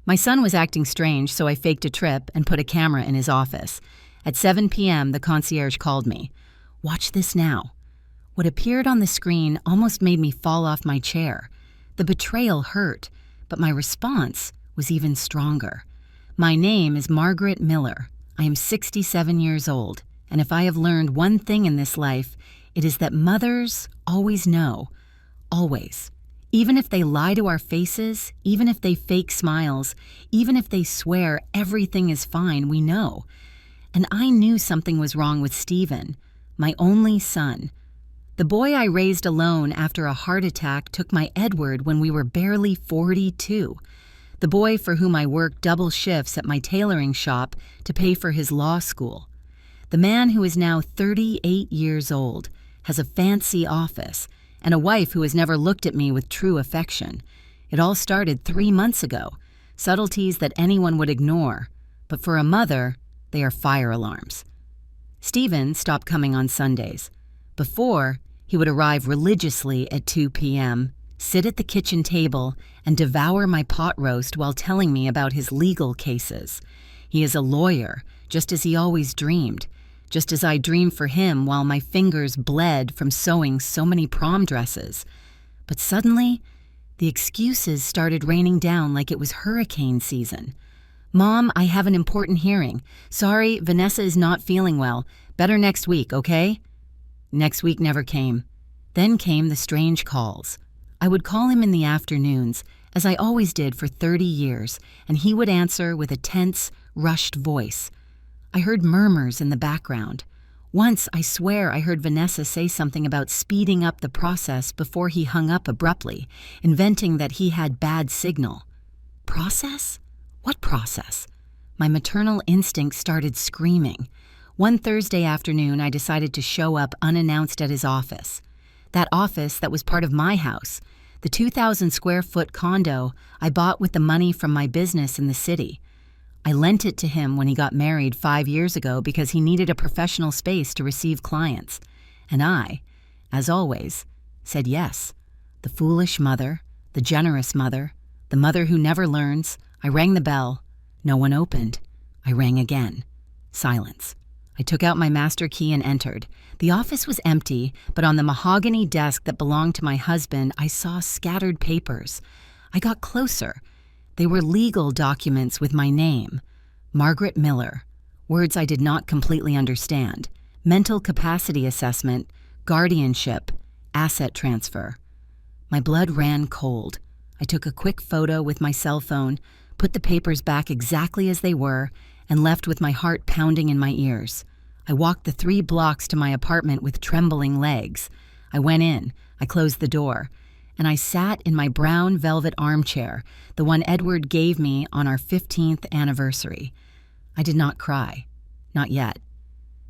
My son was acting strange, so I faked a trip and put a camera in his office. At 7 p.m., the concierge called me. "Watch this now." What appeared on the screen almost made me fall off my chair. The betrayal hurt, but my response was even stronger. My name is Margaret Miller. I am 67 years old, and if I have learned one thing in this life, it is that mothers always know. Always. Even if they lie to our faces, even if they fake smiles, even if they swear everything is fine, we know. And I knew something was wrong with Stephen, my only son. The boy I raised alone after a heart attack took my Edward when we were barely 42. The boy for whom I worked double shifts at my tailoring shop to pay for his law school. The man who is now 38 years old, has a fancy office, and a wife who has never looked at me with true affection. It all started 3 months ago, subtleties that anyone would ignore, but for a mother, they are fire alarms. Stephen stopped coming on Sundays. Before, he would arrive religiously at 2 p.m., sit at the kitchen table, and devour my pot roast while telling me about his legal cases. He is a lawyer, just as he always dreamed, just as I dreamed for him while my fingers bled from sewing so many prom dresses. But suddenly, the excuses started raining down like it was hurricane season. "Mom, I have an important hearing. Sorry, Vanessa is not feeling well. Better next week, okay?" Next week never came. Then came the strange calls. I would call him in the afternoons, as I always did for 30 years, and he would answer with a tense, rushed voice. I heard murmurs in the background. Once, I swear, I heard Vanessa say something about speeding up the process before he hung up abruptly, inventing that he had bad signal. Process? What process? My maternal instinct started screaming. One Thursday afternoon, I decided to show up unannounced at his office. That office that was part of my house, the 2,000-square-foot condo I bought with the money from my business in the city. I lent it to him when he got married 5 years ago because he needed a professional space to receive clients. And I, as always, said yes. The foolish mother, the generous mother, the mother who never learns. I rang the bell. No one opened. I rang again. Silence. I took out my master key and entered. The office was empty, but on the mahogany desk that belonged to my husband, I saw scattered papers. I got closer. They were legal documents with my name. Margaret Miller. Words I did not completely understand. Mental capacity assessment, guardianship, asset transfer. My blood ran cold. I took a quick photo with my cell phone, put the papers back exactly as they were, and left with my heart pounding in my ears. I walked the 3 blocks to my apartment with trembling legs. I went in, I closed the door, and I sat in my brown velvet armchair, the one Edward gave me on our 15th anniversary. I did not cry, not yet,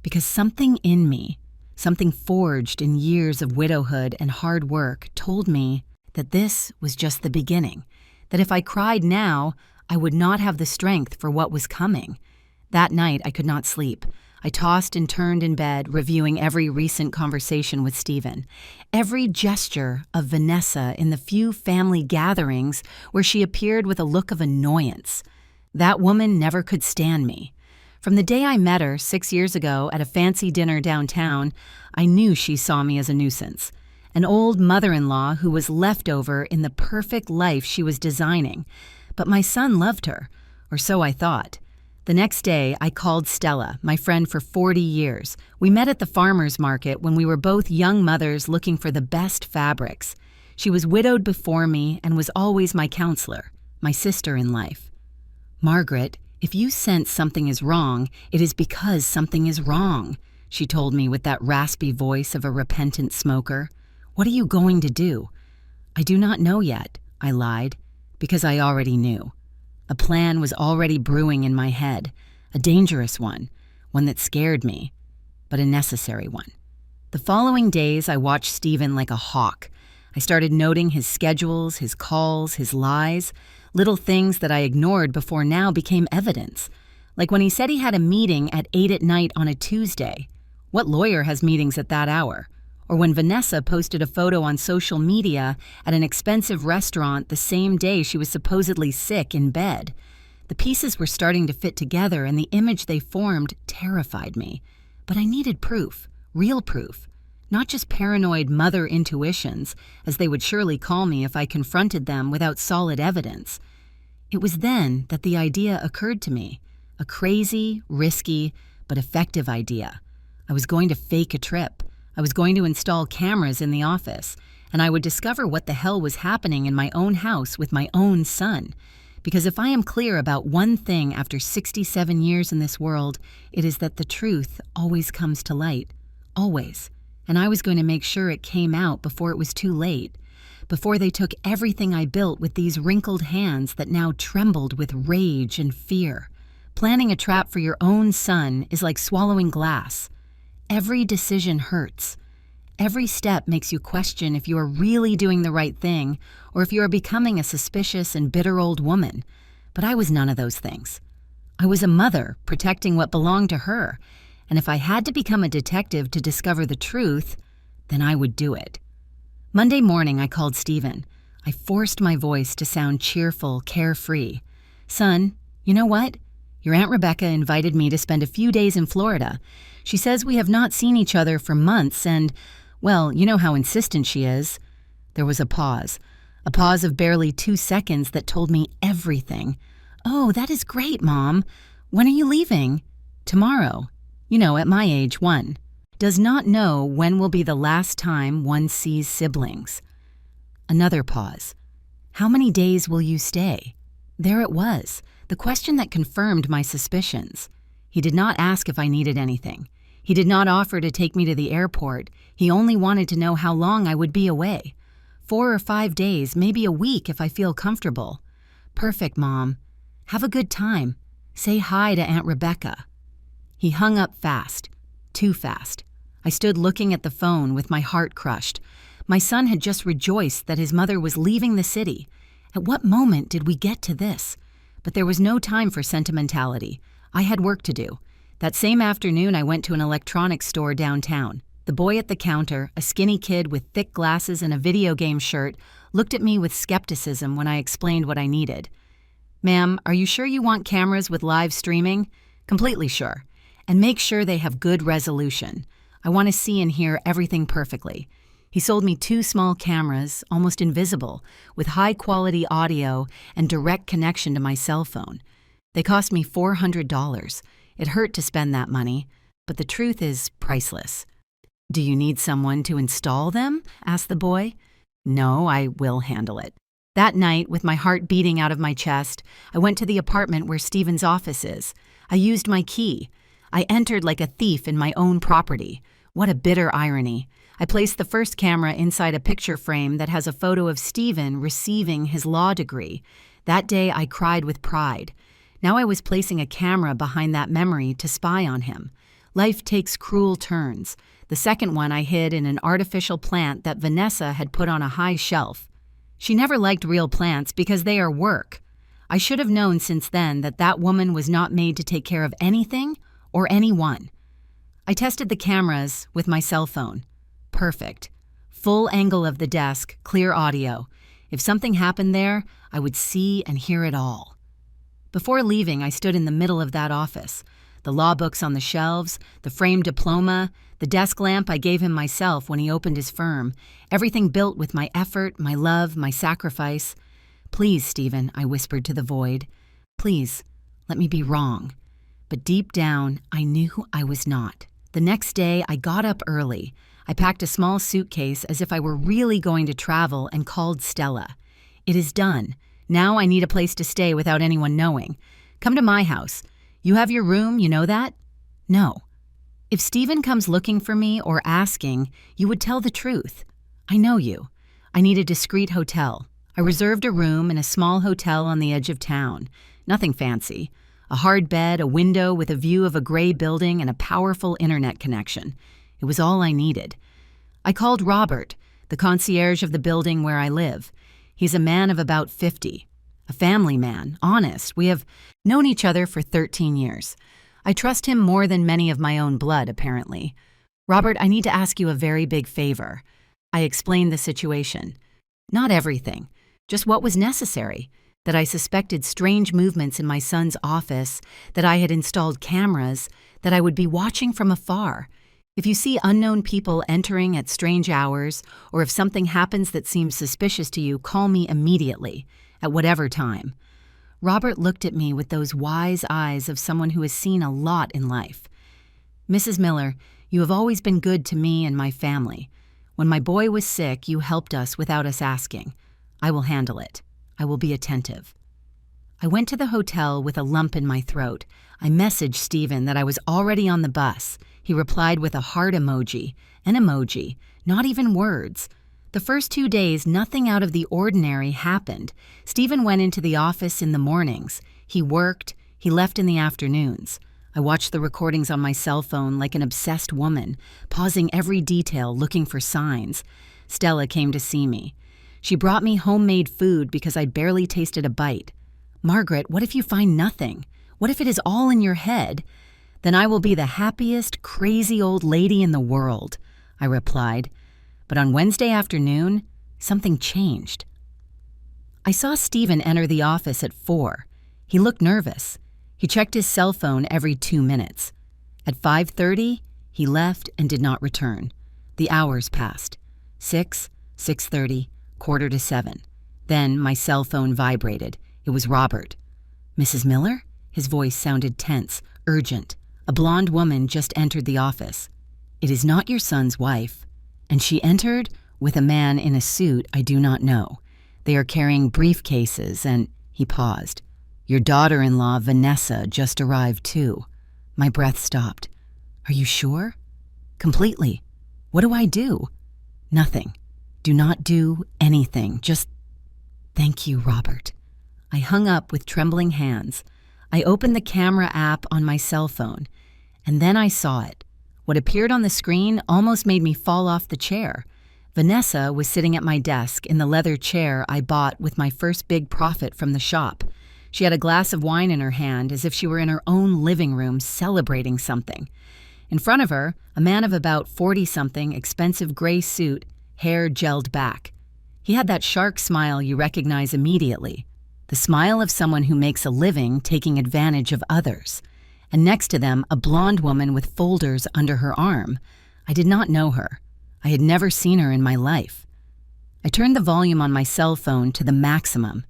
because something in me, something forged in years of widowhood and hard work, told me that this was just the beginning, that if I cried now, I would not have the strength for what was coming. That night, I could not sleep. I tossed and turned in bed, reviewing every recent conversation with Stephen, every gesture of Vanessa in the few family gatherings where she appeared with a look of annoyance. That woman never could stand me. From the day I met her 6 years ago at a fancy dinner downtown, I knew she saw me as a nuisance, an old mother-in-law who was left over in the perfect life she was designing. But my son loved her, or so I thought. The next day, I called Stella, my friend for 40 years. We met at the farmer's market when we were both young mothers looking for the best fabrics. She was widowed before me and was always my counselor, my sister in life. "Margaret, if you sense something is wrong, it is because something is wrong," she told me with that raspy voice of a repentant smoker. "What are you going to do?" "I do not know yet," I lied, because I already knew. A plan was already brewing in my head, a dangerous one that scared me, but a necessary one. The following days, I watched Stephen like a hawk. I started noting his schedules, his calls, his lies. Little things that I ignored before now became evidence. Like when he said he had a meeting at 8 at night on a Tuesday. What lawyer has meetings at that hour? Or when Vanessa posted a photo on social media at an expensive restaurant the same day she was supposedly sick in bed. The pieces were starting to fit together, and the image they formed terrified me. But I needed proof, real proof, not just paranoid mother intuitions, as they would surely call me if I confronted them without solid evidence. It was then that the idea occurred to me, a crazy, risky, but effective idea. I was going to fake a trip. I was going to install cameras in the office, and I would discover what the hell was happening in my own house with my own son. Because if I am clear about one thing after 67 years in this world, it is that the truth always comes to light. Always. And I was going to make sure it came out before it was too late. Before they took everything I built with these wrinkled hands that now trembled with rage and fear. Planning a trap for your own son is like swallowing glass. Every decision hurts. Every step makes you question if you are really doing the right thing or if you are becoming a suspicious and bitter old woman. But I was none of those things. I was a mother protecting what belonged to her, and if I had to become a detective to discover the truth, then I would do it. Monday morning, I called Stephen. I forced my voice to sound cheerful, carefree. Son, you know what? Your Aunt Rebecca invited me to spend a few days in Florida. She says we have not seen each other for months and, well, you know how insistent she is. There was a pause of barely 2 seconds that told me everything. Oh, that is great, Mom. When are you leaving? Tomorrow. You know, at my age, one does not know when will be the last time one sees siblings. Another pause. How many days will you stay? There it was, the question that confirmed my suspicions. He did not ask if I needed anything. He did not offer to take me to the airport. He only wanted to know how long I would be away. 4 or 5 days, maybe a week if I feel comfortable. Perfect, Mom. Have a good time. Say hi to Aunt Rebecca. He hung up fast. Too fast. I stood looking at the phone with my heart crushed. My son had just rejoiced that his mother was leaving the city. At what moment did we get to this? But there was no time for sentimentality. I had work to do. That same afternoon, I went to an electronics store downtown. The boy at the counter, a skinny kid with thick glasses and a video game shirt, looked at me with skepticism when I explained what I needed. Ma'am, are you sure you want cameras with live streaming? Completely sure. And make sure they have good resolution. I want to see and hear everything perfectly. He sold me 2 small cameras, almost invisible, with high-quality audio and direct connection to my cell phone. They cost me $400. It hurt to spend that money, but the truth is priceless. Do you need someone to install them? Asked the boy. No, I will handle it. That night, with my heart beating out of my chest, I went to the apartment where Stephen's office is. I used my key. I entered like a thief in my own property. What a bitter irony. I placed the first camera inside a picture frame that has a photo of Stephen receiving his law degree. That day, I cried with pride. Now I was placing a camera behind that memory to spy on him. Life takes cruel turns. The second one I hid in an artificial plant that Vanessa had put on a high shelf. She never liked real plants because they are work. I should have known since then that that woman was not made to take care of anything or anyone. I tested the cameras with my cell phone. Perfect. Full angle of the desk, clear audio. If something happened there, I would see and hear it all. Before leaving, I stood in the middle of that office. The law books on the shelves, the framed diploma, the desk lamp I gave him myself when he opened his firm. Everything built with my effort, my love, my sacrifice. Please, Stephen, I whispered to the void. Please, let me be wrong. But deep down, I knew I was not. The next day, I got up early. I packed a small suitcase as if I were really going to travel and called Stella. It is done. Now I need a place to stay without anyone knowing. Come to my house. You have your room, you know that? No. If Stephen comes looking for me or asking, you would tell the truth. I know you. I need a discreet hotel. I reserved a room in a small hotel on the edge of town. Nothing fancy. A hard bed, a window with a view of a gray building, and a powerful internet connection. It was all I needed. I called Robert, the concierge of the building where I live. He's a man of about 50. A family man, honest. We have known each other for 13 years. I trust him more than many of my own blood, apparently. "Robert, I need to ask you a very big favor." I explained the situation. Not everything, just what was necessary. That I suspected strange movements in my son's office, that I had installed cameras, that I would be watching from afar. If you see unknown people entering at strange hours, or if something happens that seems suspicious to you, call me immediately, at whatever time. Robert looked at me with those wise eyes of someone who has seen a lot in life. "Mrs. Miller, you have always been good to me and my family. When my boy was sick, you helped us without us asking. I will handle it. I will be attentive." I went to the hotel with a lump in my throat. I messaged Stephen that I was already on the bus. He replied with a heart emoji, an emoji, not even words. The first 2 days, nothing out of the ordinary happened. Stephen went into the office in the mornings. He worked. He left in the afternoons. I watched the recordings on my cell phone like an obsessed woman, pausing every detail, looking for signs. Stella came to see me. She brought me homemade food because I barely tasted a bite. "Margaret, what if you find nothing? What if it is all in your head?" "Then I will be the happiest, crazy old lady in the world," I replied. But on Wednesday afternoon, something changed. I saw Stephen enter the office at 4. He looked nervous. He checked his cell phone every 2 minutes. At 5:30, he left and did not return. The hours passed. 6, 6:30, 6:45. Then my cell phone vibrated. It was Robert. "Mrs. Miller?" His voice sounded tense, urgent. A blonde woman just entered the office. "It is not your son's wife." And she entered with a man in a suit I do not know. They are carrying briefcases and he paused. "Your daughter-in-law, Vanessa, just arrived too." My breath stopped. "Are you sure?" "Completely. What do I do?" "Nothing. Do not do anything. Just thank you, Robert." I hung up with trembling hands. I opened the camera app on my cell phone, and then I saw it. What appeared on the screen almost made me fall off the chair. Vanessa was sitting at my desk in the leather chair I bought with my first big profit from the shop. She had a glass of wine in her hand as if she were in her own living room celebrating something. In front of her, a man of about 40-something, expensive gray suit, hair gelled back. He had that shark smile you recognize immediately, the smile of someone who makes a living taking advantage of others. And next to them, a blonde woman with folders under her arm. I did not know her. I had never seen her in my life. I turned the volume on my cell phone to the maximum.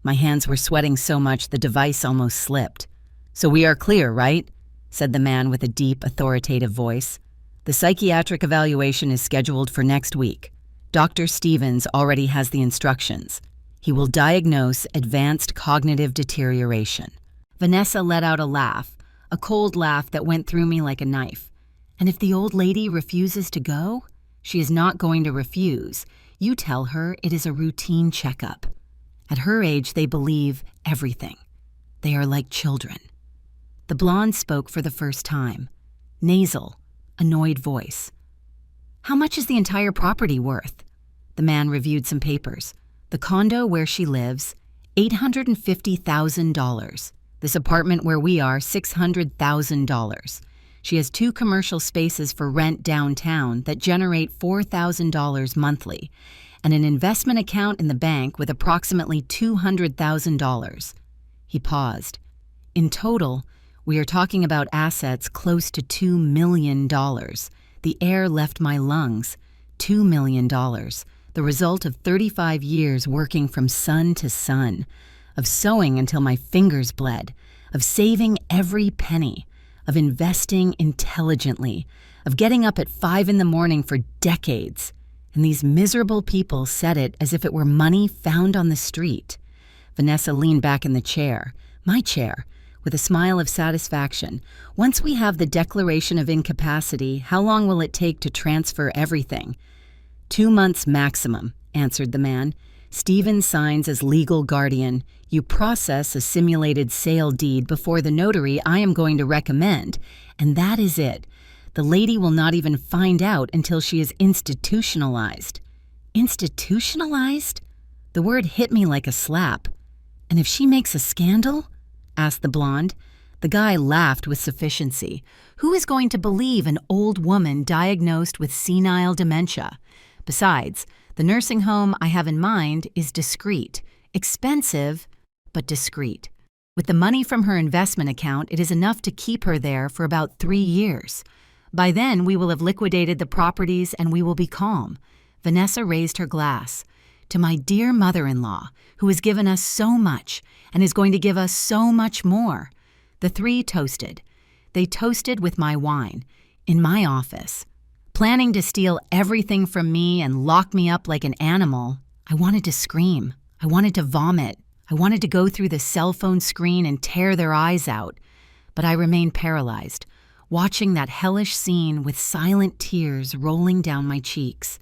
My hands were sweating so much the device almost slipped. "So we are clear, right?" said the man with a deep, authoritative voice. "The psychiatric evaluation is scheduled for next week. Dr. Stevens already has the instructions. He will diagnose advanced cognitive deterioration." Vanessa let out a laugh, a cold laugh that went through me like a knife. "And if the old lady refuses to go?" "She is not going to refuse. You tell her it is a routine checkup." At her age, they believe everything. They are like children. The blonde spoke for the first time. Nasal, annoyed voice. "How much is the entire property worth?" The man reviewed some papers. The condo where she lives, $850,000. This apartment where we are, $600,000. She has 2 commercial spaces for rent downtown that generate $4,000 monthly, and an investment account in the bank with approximately $200,000. He paused. In total, we are talking about assets close to $2 million. The air left my lungs. $2 million. The result of 35 years working from sun to sun, of sewing until my fingers bled, of saving every penny, of investing intelligently, of getting up at 5 in the morning for decades. And these miserable people said it as if it were money found on the street. Vanessa leaned back in the chair, my chair, with a smile of satisfaction. "Once we have the declaration of incapacity, how long will it take to transfer everything?" 2 months maximum, answered the man. "Stephen signs as legal guardian. You process a simulated sale deed before the notary I am going to recommend, and that is it. The lady will not even find out until she is institutionalized." Institutionalized? The word hit me like a slap. "And if she makes a scandal?" asked the blonde. The guy laughed with sufficiency. Who is going to believe an old woman diagnosed with senile dementia? Besides, the nursing home I have in mind is discreet, expensive, but discreet. With the money from her investment account, it is enough to keep her there for about 3 years. By then, we will have liquidated the properties and we will be calm. Vanessa raised her glass. To my dear mother-in-law, who has given us so much and is going to give us so much more. The three toasted. They toasted with my wine, in my office. Planning to steal everything from me and lock me up like an animal, I wanted to scream. I wanted to vomit. I wanted to go through the cell phone screen and tear their eyes out. But I remained paralyzed, watching that hellish scene with silent tears rolling down my cheeks.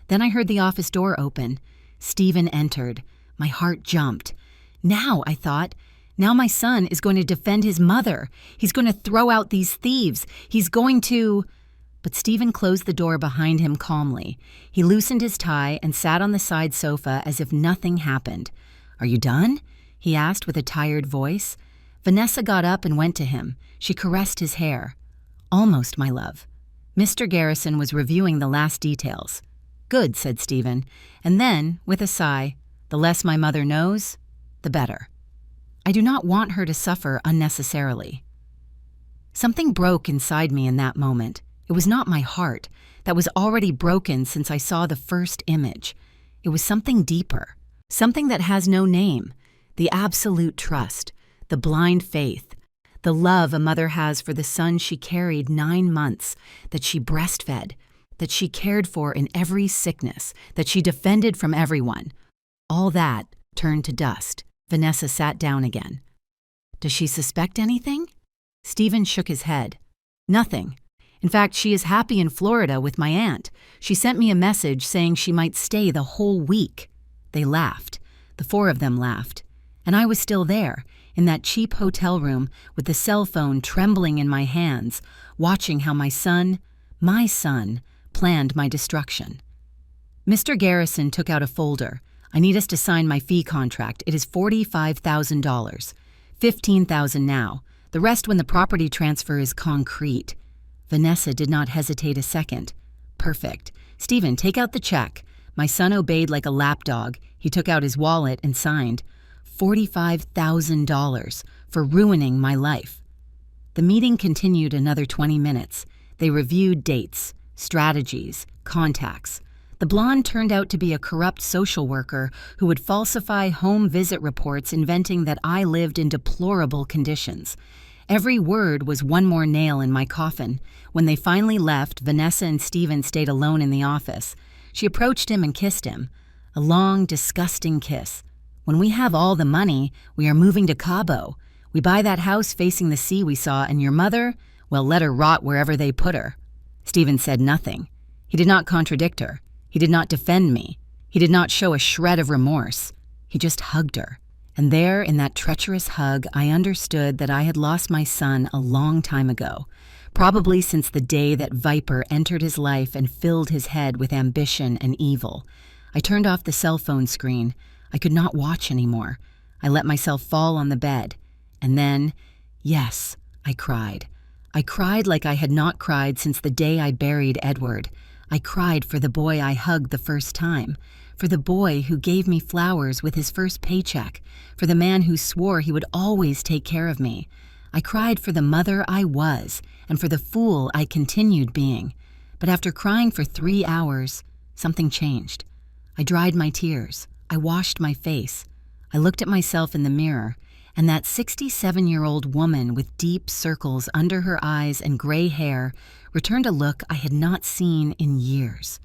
Then I heard the office door open. Stephen entered. My heart jumped. Now, I thought, now my son is going to defend his mother. He's going to throw out these thieves. He's going to... But Stephen closed the door behind him calmly. He loosened his tie and sat on the side sofa as if nothing happened. "Are you done?" he asked with a tired voice. Vanessa got up and went to him. She caressed his hair. "Almost, my love." Mr. Garrison was reviewing the last details. "Good," said Stephen, and then, with a sigh, "The less my mother knows, the better. I do not want her to suffer unnecessarily." Something broke inside me in that moment. It was not my heart. That was already broken since I saw the first image. It was something deeper, something that has no name, the absolute trust, the blind faith, the love a mother has for the son she carried 9 months, that she breastfed, that she cared for in every sickness, that she defended from everyone. All that turned to dust. Vanessa sat down again. "Does she suspect anything?" Stephen shook his head. "Nothing. In fact, she is happy in Florida with my aunt. She sent me a message saying she might stay the whole week." They laughed. The 4 of them laughed. And I was still there, in that cheap hotel room, with the cell phone trembling in my hands, watching how my son, planned my destruction. Mr. Garrison took out a folder. "I need us to sign my fee contract. It is $45,000. $15,000 now. The rest when the property transfer is concrete." Vanessa did not hesitate a second. "Perfect. Stephen, take out the check." My son obeyed like a lapdog. He took out his wallet and signed. $45,000 for ruining my life. The meeting continued another 20 minutes. They reviewed dates, strategies, contacts. The blonde turned out to be a corrupt social worker who would falsify home visit reports inventing that I lived in deplorable conditions. Every word was one more nail in my coffin. When they finally left, Vanessa and Stephen stayed alone in the office. She approached him and kissed him. A long, disgusting kiss. "When we have all the money, we are moving to Cabo. We buy that house facing the sea we saw, and your mother, well, let her rot wherever they put her." Stephen said nothing. He did not contradict her. He did not defend me. He did not show a shred of remorse. He just hugged her. And there, in that treacherous hug, I understood that I had lost my son a long time ago, probably since the day that Viper entered his life and filled his head with ambition and evil. I turned off the cell phone screen. I could not watch anymore. I let myself fall on the bed. And then, yes, I cried. I cried like I had not cried since the day I buried Edward. I cried for the boy I hugged the first time, for the boy who gave me flowers with his first paycheck, for the man who swore he would always take care of me. I cried for the mother I was, and for the fool I continued being. But after crying for 3 hours, something changed. I dried my tears. I washed my face. I looked at myself in the mirror, and that 67-year-old woman with deep circles under her eyes and gray hair returned a look I had not seen in years.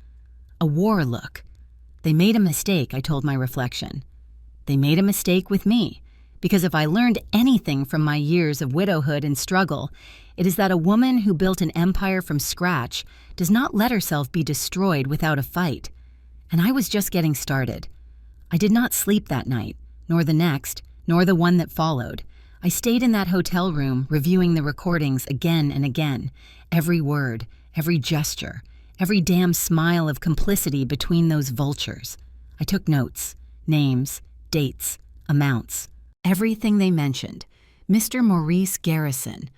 A war look. They made a mistake, I told my reflection. They made a mistake with me, because if I learned anything from my years of widowhood and struggle, it is that a woman who built an empire from scratch does not let herself be destroyed without a fight. And I was just getting started. I did not sleep that night, nor the next, nor the one that followed. I stayed in that hotel room reviewing the recordings again and again, every word, every gesture, every damn smile of complicity between those vultures. I took notes, names, dates, amounts, everything they mentioned. Mr. Maurice Garrison.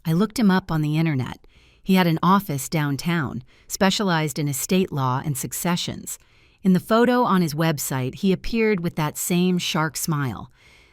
I looked him up on the internet. He had an office downtown, specialized in estate law and successions. In the photo on his website, he appeared with that same shark smile.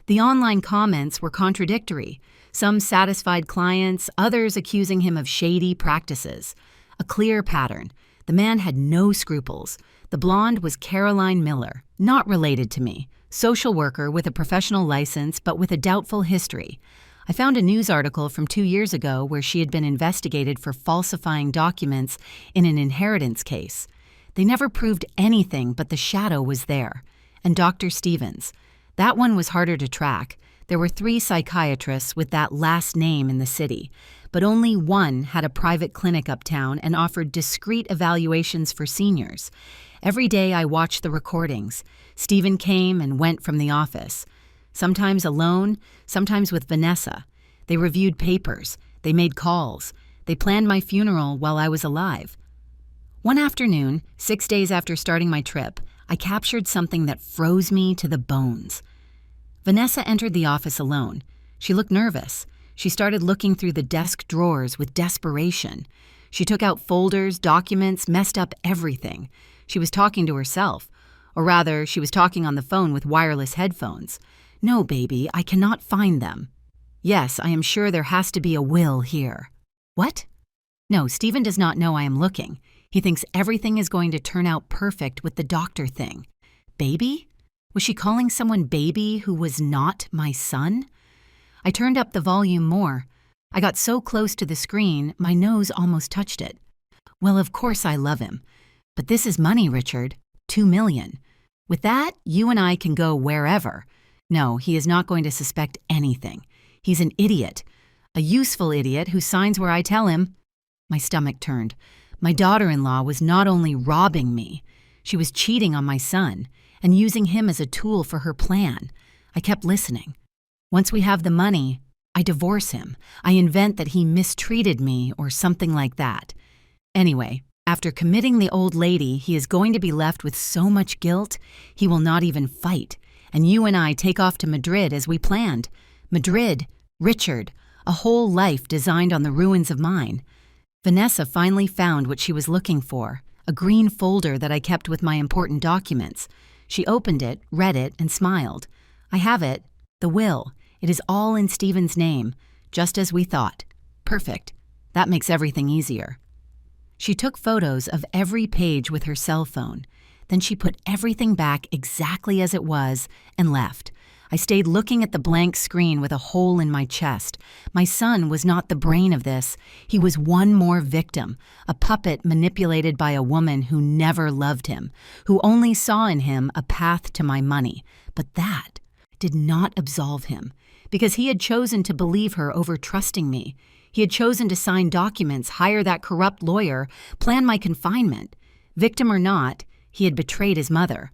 The online comments were contradictory. Some satisfied clients, others accusing him of shady practices. A clear pattern. The man had no scruples. The blonde was Caroline Miller, not related to me, social worker with a professional license but with a doubtful history. I found a news article from 2 years ago where she had been investigated for falsifying documents in an inheritance case. They never proved anything, but the shadow was there. And Dr. Stevens. That one was harder to track. There were 3 psychiatrists with that last name in the city, but only one had a private clinic uptown and offered discreet evaluations for seniors. Every day I watched the recordings. Stephen came and went from the office. Sometimes alone, sometimes with Vanessa. They reviewed papers. They made calls. They planned my funeral while I was alive. One afternoon, 6 days after starting my trip, I captured something that froze me to the bones. Vanessa entered the office alone. She looked nervous. She started looking through the desk drawers with desperation. She took out folders, documents, messed up everything. She was talking to herself. Or rather, she was talking on the phone with wireless headphones. No, baby, I cannot find them. Yes, I am sure there has to be a will here. What? No, Stephen does not know I am looking. He thinks everything is going to turn out perfect with the doctor thing. Baby? Was she calling someone baby who was not my son? I turned up the volume more. I got so close to the screen, my nose almost touched it. Well, of course I love him. But this is money, Richard. 2 million. With that, you and I can go wherever. No, he is not going to suspect anything. He's an idiot. A useful idiot who signs where I tell him. My stomach turned. My daughter-in-law was not only robbing me, she was cheating on my son and using him as a tool for her plan. I kept listening. Once we have the money, I divorce him. I invent that he mistreated me or something like that. Anyway, after committing the old lady, he is going to be left with so much guilt, he will not even fight. And you and I take off to Madrid as we planned. Madrid, Richard, a whole life designed on the ruins of mine. Vanessa finally found what she was looking for, a green folder that I kept with my important documents. She opened it, read it, and smiled. I have it, the will. It is all in Stephen's name, just as we thought. Perfect. That makes everything easier. She took photos of every page with her cell phone. Then she put everything back exactly as it was and left. I stayed looking at the blank screen with a hole in my chest. My son was not the brain of this. He was one more victim, a puppet manipulated by a woman who never loved him, who only saw in him a path to my money. But that did not absolve him, because he had chosen to believe her over trusting me. He had chosen to sign documents, hire that corrupt lawyer, plan my confinement. Victim or not, he had betrayed his mother.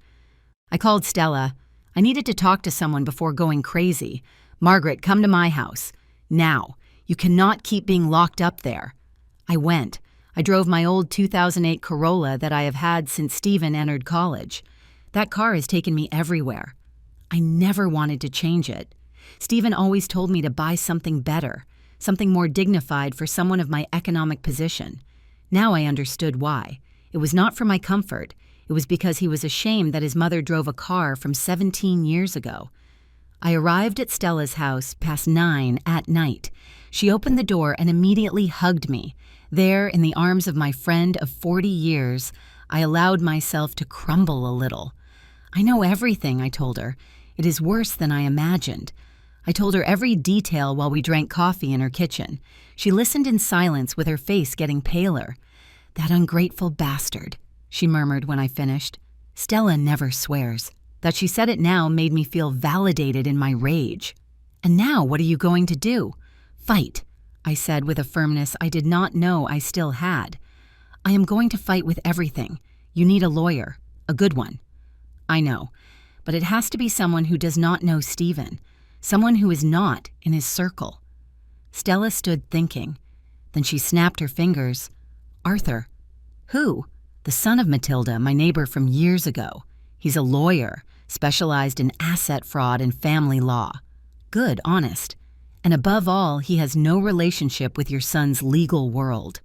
I called Stella. I needed to talk to someone before going crazy. Margaret, come to my house. Now. You cannot keep being locked up there. I went. I drove my old 2008 Corolla that I have had since Stephen entered college. That car has taken me everywhere. I never wanted to change it. Stephen always told me to buy something better, something more dignified for someone of my economic position. Now I understood why. It was not for my comfort. It was because he was ashamed that his mother drove a car from 17 years ago. I arrived at Stella's house past 9 at night. She opened the door and immediately hugged me. There, in the arms of my friend of 40 years, I allowed myself to crumble a little. I know everything, I told her. It is worse than I imagined. I told her every detail while we drank coffee in her kitchen. She listened in silence with her face getting paler. That ungrateful bastard, she murmured when I finished. Stella never swears. That she said it now made me feel validated in my rage. And now what are you going to do? Fight, I said with a firmness I did not know I still had. I am going to fight with everything. You need a lawyer, a good one. I know, but it has to be someone who does not know Stephen, someone who is not in his circle. Stella stood thinking. Then she snapped her fingers. Arthur. Who? The son of Matilda, my neighbor from years ago. He's a lawyer, specialized in asset fraud and family law. Good, honest. And above all, he has no relationship with your son's legal world.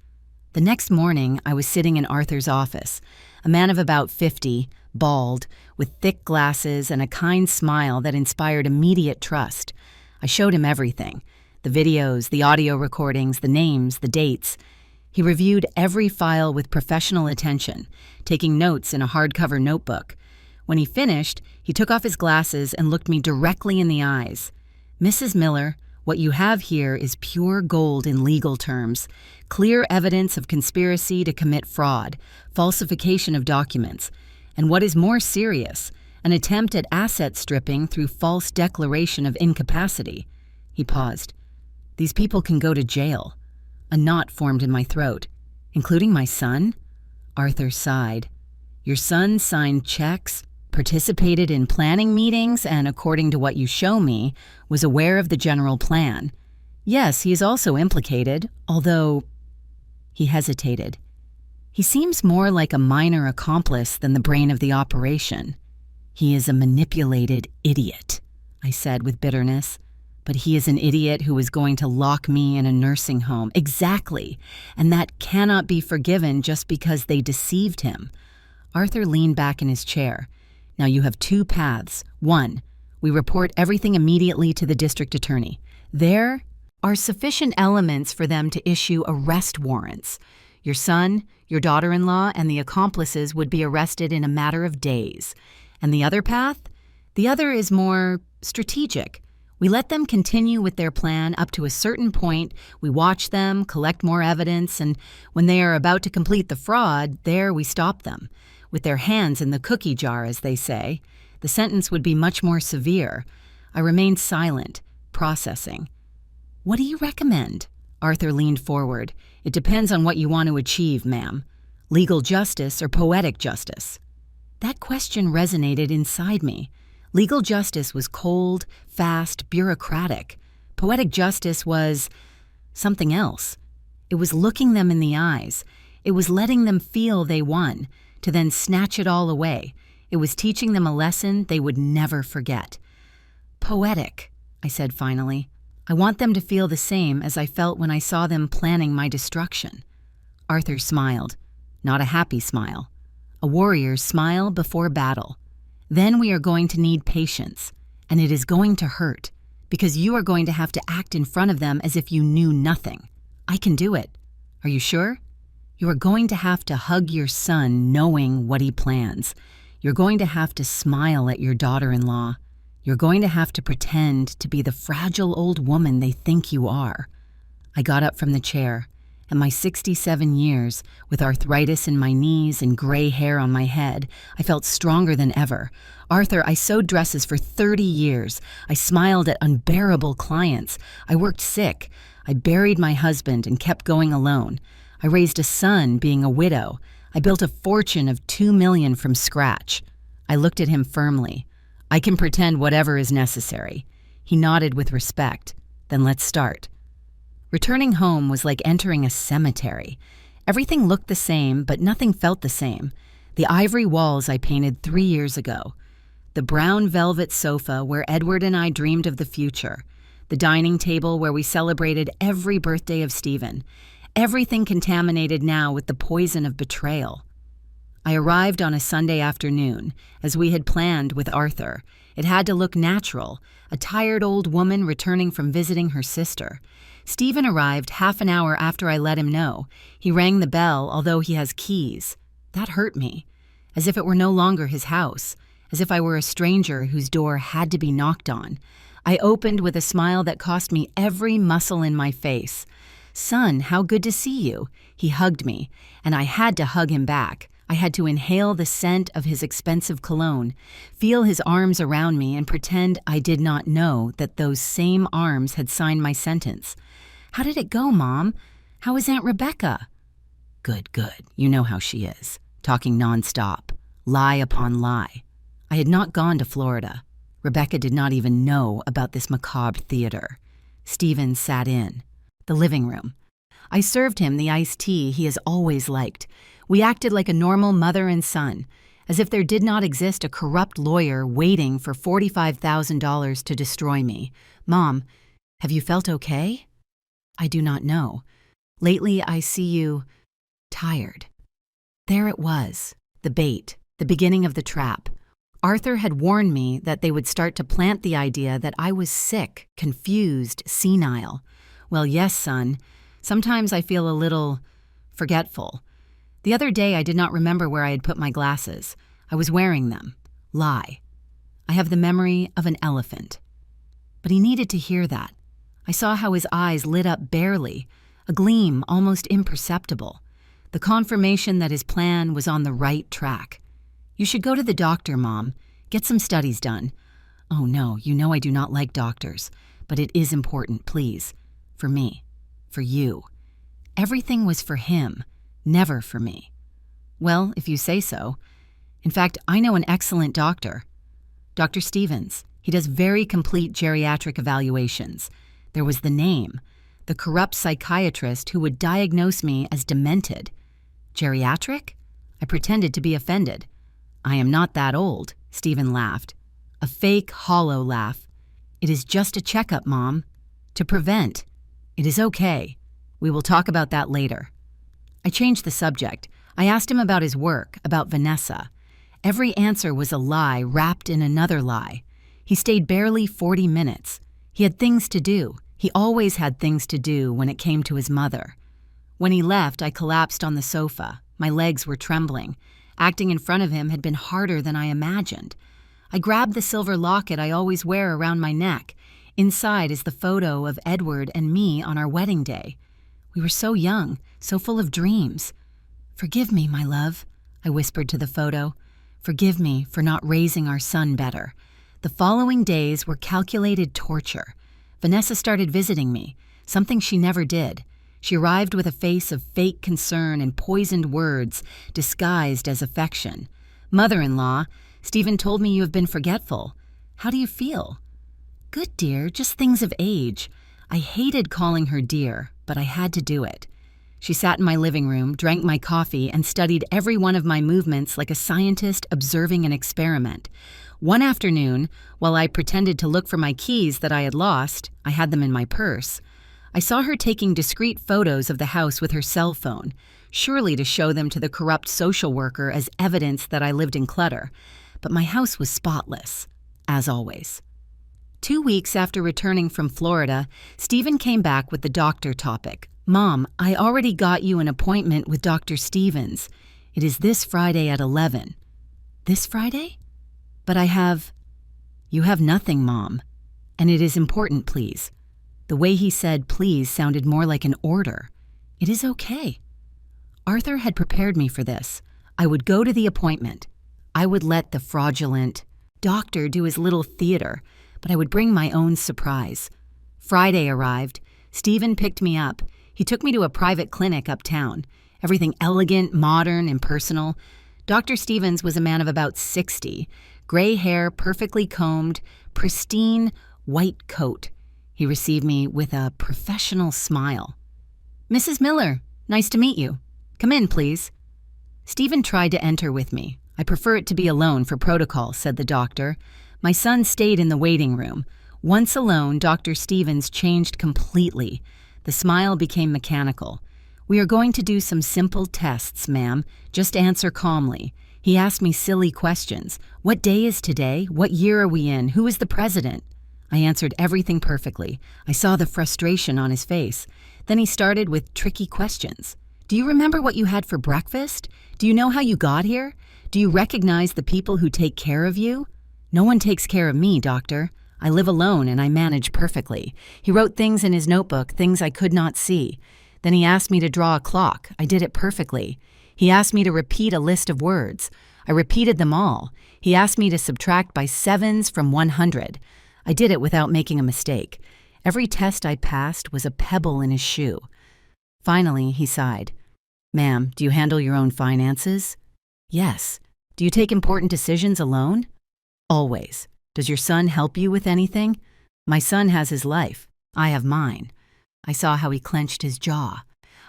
The next morning, I was sitting in Arthur's office, a man of about 50, bald, with thick glasses and a kind smile that inspired immediate trust. I showed him everything: the videos, the audio recordings, the names, the dates. He reviewed every file with professional attention, taking notes in a hardcover notebook. When he finished, he took off his glasses and looked me directly in the eyes. "Mrs. Miller, what you have here is pure gold in legal terms. Clear evidence of conspiracy to commit fraud, falsification of documents, and what is more serious, an attempt at asset stripping through false declaration of incapacity." He paused. "These people can go to jail." A knot formed in my throat. "Including my son?" Arthur sighed. "Your son signed checks, participated in planning meetings, and according to what you show me, was aware of the general plan. Yes, he is also implicated, although—" He hesitated. "He seems more like a minor accomplice than the brain of the operation." "He is a manipulated idiot," I said with bitterness. "But he is an idiot who is going to lock me in a nursing home." "Exactly, and that cannot be forgiven just because they deceived him." Arthur leaned back in his chair. "Now you have two paths. One, we report everything immediately to the district attorney. There are sufficient elements for them to issue arrest warrants. Your son, your daughter-in-law, and the accomplices would be arrested in a matter of days. And the other path? The other is more strategic. We let them continue with their plan up to a certain point, we watch them, collect more evidence, and when they are about to complete the fraud, there we stop them. With their hands in the cookie jar, as they say. The sentence would be much more severe." I remained silent, processing. "What do you recommend?" Arthur leaned forward. "It depends on what you want to achieve, ma'am. Legal justice or poetic justice?" That question resonated inside me. Legal justice was cold, fast, bureaucratic. Poetic justice was something else. It was looking them in the eyes. It was letting them feel they won, to then snatch it all away. It was teaching them a lesson they would never forget. "Poetic," I said finally. "I want them to feel the same as I felt when I saw them planning my destruction." Arthur smiled. Not a happy smile. A warrior's smile before battle. "Then we are going to need patience, and it is going to hurt, because you are going to have to act in front of them as if you knew nothing. I can do it. Are you sure? You are going to have to hug your son knowing what he plans. You're going to have to smile at your daughter-in-law. You're going to have to pretend to be the fragile old woman they think you are." I got up from the chair. At my 67 years, with arthritis in my knees and gray hair on my head, I felt stronger than ever. "Arthur, I sewed dresses for 30 years. I smiled at unbearable clients. I worked sick. I buried my husband and kept going alone. I raised a son being a widow. I built a fortune of $2 million from scratch." I looked at him firmly. "I can pretend whatever is necessary." He nodded with respect. "Then let's start." Returning home was like entering a cemetery. Everything looked the same, but nothing felt the same. The ivory walls I painted 3 years ago. The brown velvet sofa where Edward and I dreamed of the future. The dining table where we celebrated every birthday of Stephen. Everything contaminated now with the poison of betrayal. I arrived on a Sunday afternoon, as we had planned with Arthur. It had to look natural, a tired old woman returning from visiting her sister. Stephen arrived half an hour after I let him know. He rang the bell, although he has keys. That hurt me, as if it were no longer his house, as if I were a stranger whose door had to be knocked on. I opened with a smile that cost me every muscle in my face. "Son, how good to see you." He hugged me, and I had to hug him back. I had to inhale the scent of his expensive cologne, feel his arms around me, and pretend I did not know that those same arms had signed my sentence. "How did it go, Mom? How is Aunt Rebecca?" "Good, good. You know how she is. Talking nonstop. Lie upon lie." I had not gone to Florida. Rebecca did not even know about this macabre theater. Stephen sat in the living room. I served him the iced tea he has always liked. We acted like a normal mother and son, as if there did not exist a corrupt lawyer waiting for $45,000 to destroy me. "Mom, Have you felt okay? I do not know. Lately I see you tired. There it was, the bait, the beginning of the trap. Arthur had warned me that they would start to plant the idea that I was sick, confused, senile. Well, yes, son. Sometimes I feel a little forgetful. The other day I did not remember where I had put my glasses. I was wearing them. Lie. I have the memory of an elephant. But he needed to hear that. I saw how his eyes lit up barely, a gleam almost imperceptible. The confirmation that his plan was on the right track. You should go to the doctor, Mom. Get some studies done. Oh no, you know I do not like doctors. But it is important, please. For me. For you. Everything was for him, never for me. Well, if you say so. In fact, I know an excellent doctor. Dr. Stevens. He does very complete geriatric evaluations. There was the name. The corrupt psychiatrist who would diagnose me as demented. Geriatric? I pretended to be offended. I am not that old, Stephen laughed. A fake, hollow laugh. It is just a checkup, Mom. To prevent. It is okay. We will talk about that later. I changed the subject. I asked him about his work, about Vanessa. Every answer was a lie wrapped in another lie. He stayed barely 40 minutes. He had things to do. He always had things to do when it came to his mother. When he left, I collapsed on the sofa. My legs were trembling. Acting in front of him had been harder than I imagined. I grabbed the silver locket I always wear around my neck. Inside is the photo of Edward and me on our wedding day. We were so young, so full of dreams. Forgive me, my love, I whispered to the photo. Forgive me for not raising our son better. The following days were calculated torture. Vanessa started visiting me, something she never did. She arrived with a face of fake concern and poisoned words disguised as affection. Mother-in-law, Stephen told me you have been forgetful. How do you feel? Good, dear, just things of age. I hated calling her dear, but I had to do it. She sat in my living room, drank my coffee, and studied every one of my movements like a scientist observing an experiment. One afternoon, while I pretended to look for my keys that I had lost, I had them in my purse, I saw her taking discreet photos of the house with her cell phone, surely to show them to the corrupt social worker as evidence that I lived in clutter. But my house was spotless, as always. 2 weeks after returning from Florida, Stephen came back with the doctor topic. Mom, I already got you an appointment with Dr. Stevens. It is this Friday at 11. This Friday? But You have nothing, Mom. And it is important, please. The way he said please sounded more like an order. It is okay. Arthur had prepared me for this. I would go to the appointment. I would let the fraudulent doctor do his little theater, but I would bring my own surprise. Friday arrived. Stephen picked me up. He took me to a private clinic uptown. Everything elegant, modern, impersonal. Dr. Stevens was a man of about 60. Gray hair, perfectly combed, pristine, white coat. He received me with a professional smile. Mrs. Miller, nice to meet you. Come in, please. Stephen tried to enter with me. I prefer it to be alone for protocol, said the doctor. My son stayed in the waiting room. Once alone, Dr. Stevens changed completely. The smile became mechanical. We are going to do some simple tests, ma'am. Just answer calmly. He asked me silly questions. What day is today? What year are we in? Who is the president? I answered everything perfectly. I saw the frustration on his face. Then he started with tricky questions. Do you remember what you had for breakfast? Do you know how you got here? Do you recognize the people who take care of you? No one takes care of me, doctor. I live alone and I manage perfectly. He wrote things in his notebook, things I could not see. Then he asked me to draw a clock. I did it perfectly. He asked me to repeat a list of words. I repeated them all. He asked me to subtract by sevens from 100. I did it without making a mistake. Every test I passed was a pebble in his shoe. Finally, he sighed. Ma'am, do you handle your own finances? Yes. Do you take important decisions alone? Always. Does your son help you with anything? My son has his life. I have mine. I saw how he clenched his jaw.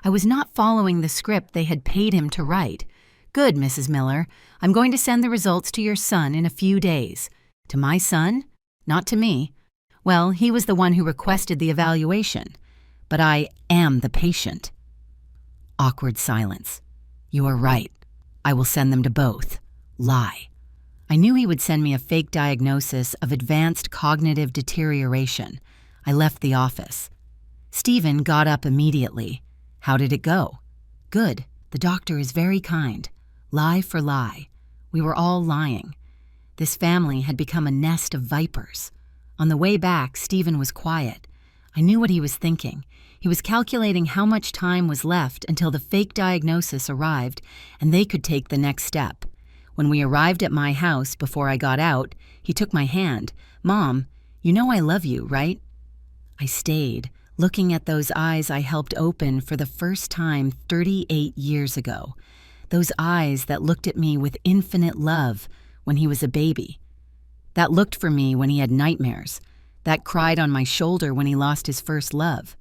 I was not following the script they had paid him to write. Good, Mrs. Miller. I'm going to send the results to your son in a few days. To my son? Not to me. Well, he was the one who requested the evaluation. But I am the patient. Awkward silence. You are right. I will send them to both. Lie. I knew he would send me a fake diagnosis of advanced cognitive deterioration. I left the office. Stephen got up immediately. How did it go? Good. The doctor is very kind. Lie for lie. We were all lying. This family had become a nest of vipers. On the way back, Stephen was quiet. I knew what he was thinking. He was calculating how much time was left until the fake diagnosis arrived and they could take the next step. When we arrived at my house before I got out, he took my hand. Mom, you know I love you, right? I stayed, looking at those eyes I helped open for the first time 38 years ago. Those eyes that looked at me with infinite love when he was a baby. That looked for me when he had nightmares. That cried on my shoulder when he lost his first love.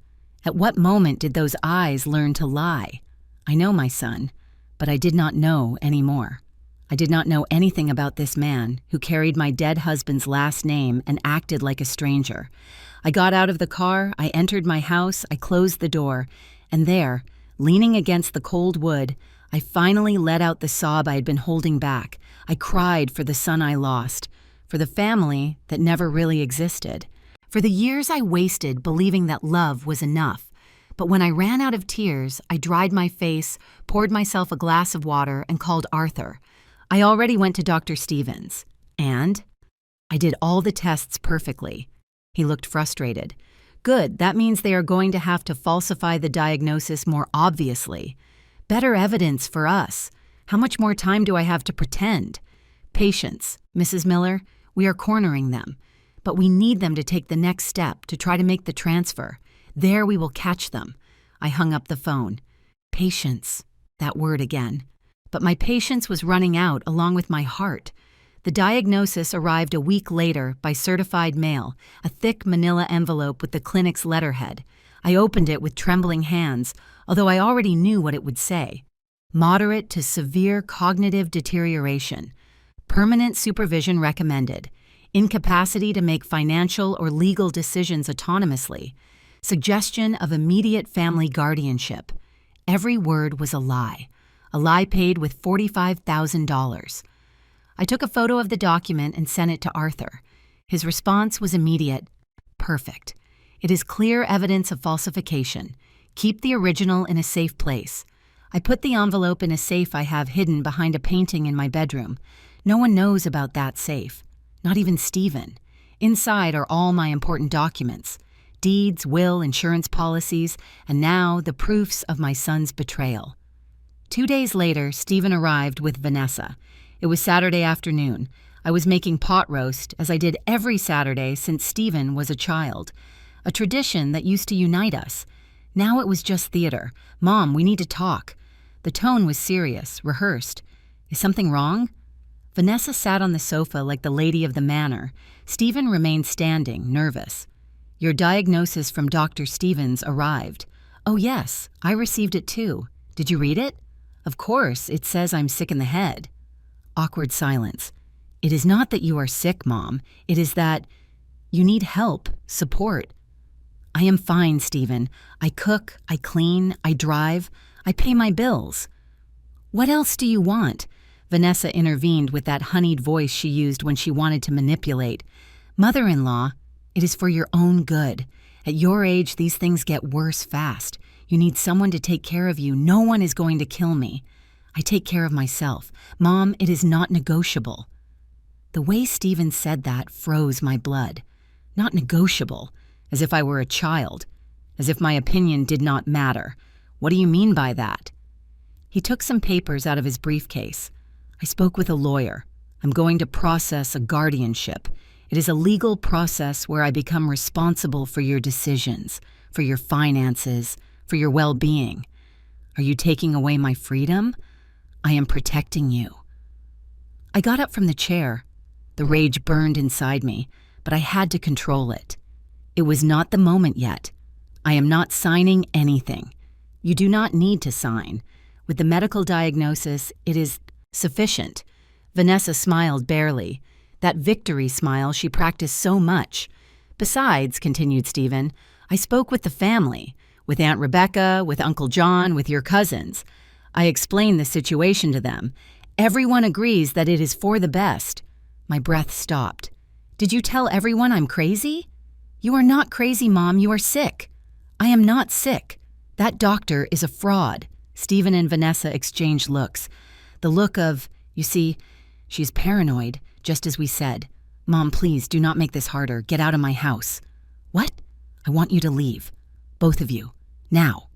At what moment did those eyes learn to lie? I know my son, but I did not know anymore. I did not know anything about this man who carried my dead husband's last name and acted like a stranger. I got out of the car, I entered my house, I closed the door, and there, leaning against the cold wood, I finally let out the sob I had been holding back. I cried for the son I lost, for the family that never really existed, for the years I wasted believing that love was enough. But when I ran out of tears, I dried my face, poured myself a glass of water, and called Arthur. I already went to Dr. Stevens, and I did all the tests perfectly. He looked frustrated. Good, that means they are going to have to falsify the diagnosis more obviously. Better evidence for us. How much more time do I have to pretend? Patience, Mrs. Miller, we are cornering them. But we need them to take the next step to try to make the transfer. There we will catch them. I hung up the phone. Patience, that word again. But my patience was running out along with my heart. The diagnosis arrived a week later by certified mail, a thick manila envelope with the clinic's letterhead. I opened it with trembling hands, although I already knew what it would say. Moderate to severe cognitive deterioration. Permanent supervision recommended. Incapacity to make financial or legal decisions autonomously. Suggestion of immediate family guardianship. Every word was a lie paid with $45,000. I took a photo of the document and sent it to Arthur. His response was immediate. Perfect. It is clear evidence of falsification. Keep the original in a safe place. I put the envelope in a safe I have hidden behind a painting in my bedroom. No one knows about that safe. Not even Stephen. Inside are all my important documents. Deeds, will, insurance policies, and now the proofs of my son's betrayal. 2 days later, Stephen arrived with Vanessa. It was Saturday afternoon. I was making pot roast, as I did every Saturday since Stephen was a child. A tradition that used to unite us. Now it was just theater. Mom, we need to talk. The tone was serious, rehearsed. Is something wrong? Vanessa sat on the sofa like the lady of the manor. Stephen remained standing, nervous. Your diagnosis from Dr. Stevens arrived. Oh yes, I received it too. Did you read it? Of course, it says I'm sick in the head. Awkward silence. It is not that you are sick, Mom. It is that you need help, support. I am fine, Stephen. I cook, I clean, I drive, I pay my bills. What else do you want? Vanessa intervened with that honeyed voice she used when she wanted to manipulate. Mother-in-law, it is for your own good. At your age, these things get worse fast. You need someone to take care of you. No one is going to kill me. I take care of myself. Mom, it is not negotiable. The way Stephen said that froze my blood. Not negotiable, as if I were a child, as if my opinion did not matter. What do you mean by that? He took some papers out of his briefcase. I spoke with a lawyer. I'm going to process a guardianship. It is a legal process where I become responsible for your decisions, for your finances, for your well-being. Are you taking away my freedom? I am protecting you. I got up from the chair. The rage burned inside me, but I had to control it. It was not the moment yet. I am not signing anything. You do not need to sign. With the medical diagnosis, it is sufficient. Vanessa smiled barely. That victory smile she practiced so much. Besides, continued Stephen, I spoke with the family, with Aunt Rebecca, with Uncle John, with your cousins. I explained the situation to them. Everyone agrees that it is for the best. My breath stopped. Did you tell everyone I'm crazy? You are not crazy, Mom. You are sick. I am not sick. That doctor is a fraud. Stephen and Vanessa exchanged looks. The look of, you see, she's paranoid, just as we said. Mom, please, do not make this harder. Get out of my house. What? I want you to leave. Both of you. Now.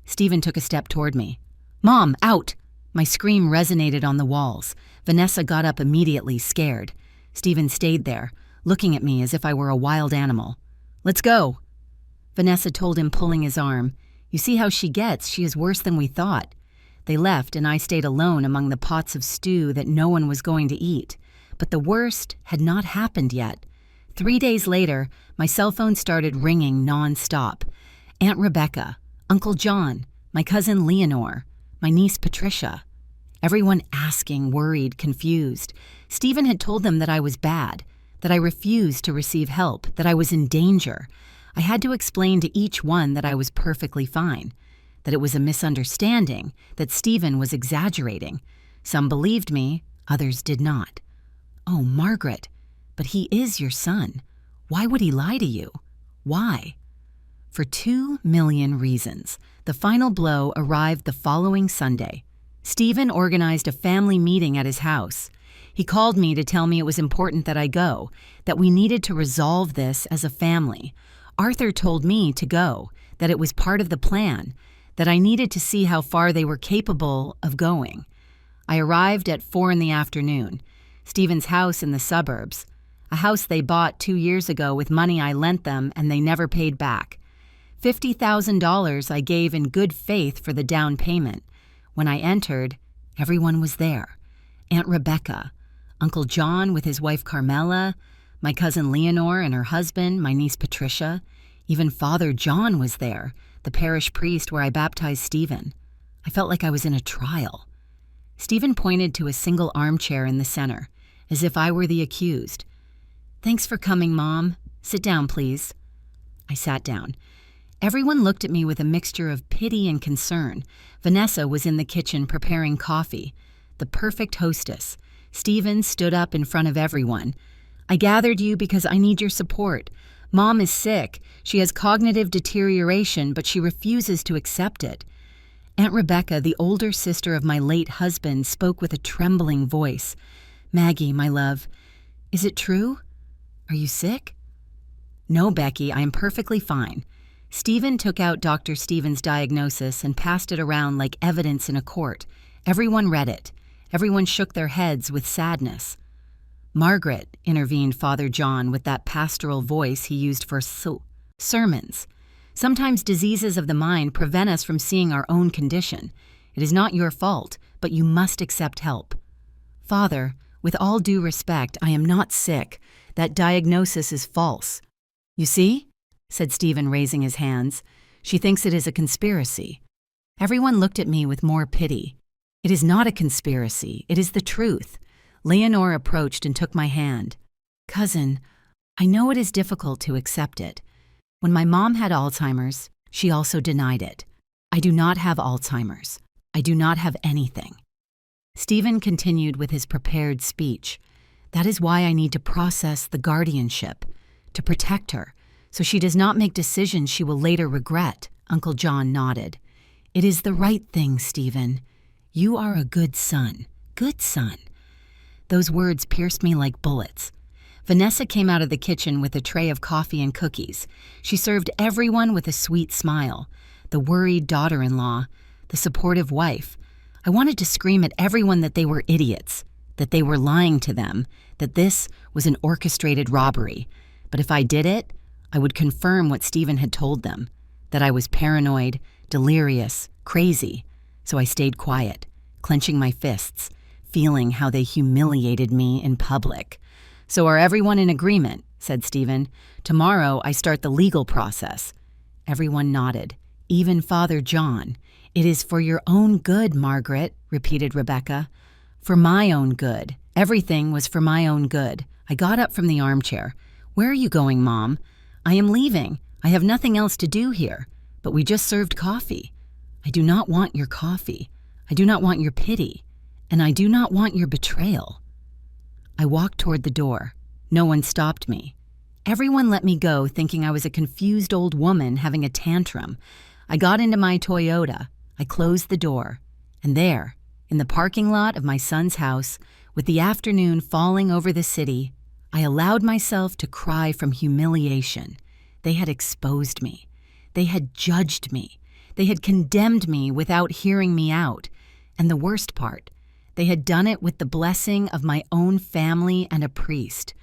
Stephen took a step toward me. Mom, out! My scream resonated on the walls. Vanessa got up immediately, scared. Stephen stayed there, looking at me as if I were a wild animal. Let's go. Vanessa told him, pulling his arm. You see how she gets. She is worse than we thought. They left, and I stayed alone among the pots of stew that no one was going to eat. But the worst had not happened yet. 3 days later, my cell phone started ringing non-stop. Aunt Rebecca, Uncle John, my cousin Leonore, my niece Patricia. Everyone asking, worried, confused. Stephen had told them that I was bad, that I refused to receive help, that I was in danger. I had to explain to each one that I was perfectly fine, that it was a misunderstanding, that Stephen was exaggerating. Some believed me, others did not. Oh, Margaret, but he is your son. Why would he lie to you? Why? For 2 million reasons. The final blow arrived the following Sunday. Stephen organized a family meeting at his house. He called me to tell me it was important that I go, that we needed to resolve this as a family. Arthur told me to go, that it was part of the plan, that I needed to see how far they were capable of going. I arrived at 4 p.m. Stephen's house in the suburbs, a house they bought 2 years ago with money I lent them and they never paid back. $50,000 I gave in good faith for the down payment. When I entered, everyone was there. Aunt Rebecca, Uncle John with his wife Carmela, my cousin Leonore and her husband, my niece Patricia. Even Father John was there, the parish priest where I baptized Stephen. I felt like I was in a trial. Stephen pointed to a single armchair in the center, as if I were the accused. Thanks for coming, Mom. Sit down, please. I sat down. Everyone looked at me with a mixture of pity and concern. Vanessa was in the kitchen preparing coffee, the perfect hostess. Stephen stood up in front of everyone. I gathered you because I need your support. Mom is sick. She has cognitive deterioration, but she refuses to accept it. Aunt Rebecca, the older sister of my late husband, spoke with a trembling voice. Maggie, my love, is it true? Are you sick? No, Becky, I am perfectly fine. Stephen took out Dr. Stephen's diagnosis and passed it around like evidence in a court. Everyone read it. Everyone shook their heads with sadness. Margaret, intervened Father John with that pastoral voice he used for sermons. Sometimes diseases of the mind prevent us from seeing our own condition. It is not your fault, but you must accept help. Father, with all due respect, I am not sick. That diagnosis is false. You see? Said Stephen, raising his hands. She thinks it is a conspiracy. Everyone looked at me with more pity. It is not a conspiracy. It is the truth. Leonore approached and took my hand. Cousin, I know it is difficult to accept it. When my mom had Alzheimer's, she also denied it. I do not have Alzheimer's. I do not have anything. Stephen continued with his prepared speech. That is why I need to process the guardianship, to protect her, so she does not make decisions she will later regret. Uncle John nodded. It is the right thing, Stephen. You are a good son. Good son. Those words pierced me like bullets. Vanessa came out of the kitchen with a tray of coffee and cookies. She served everyone with a sweet smile. The worried daughter-in-law, the supportive wife. I wanted to scream at everyone that they were idiots, that they were lying to them, that this was an orchestrated robbery. But if I did it, I would confirm what Stephen had told them, that I was paranoid, delirious, crazy. So I stayed quiet, clenching my fists, feeling how they humiliated me in public. So are everyone in agreement? Said Stephen. Tomorrow I start the legal process. Everyone nodded, even Father John. It is for your own good, Margaret, repeated Rebecca. For my own good. Everything was for my own good. I got up from the armchair. "Where are you going, Mom?" "I am leaving. I have nothing else to do here. But we just served coffee." "I do not want your coffee. I do not want your pity. And I do not want your betrayal." I walked toward the door. No one stopped me. Everyone let me go, thinking I was a confused old woman having a tantrum. I got into my Toyota. I closed the door. And there, in the parking lot of my son's house, with the afternoon falling over the city, I allowed myself to cry from humiliation. They had exposed me. They had judged me. They had condemned me without hearing me out. And the worst part, they had done it with the blessing of my own family and a priest.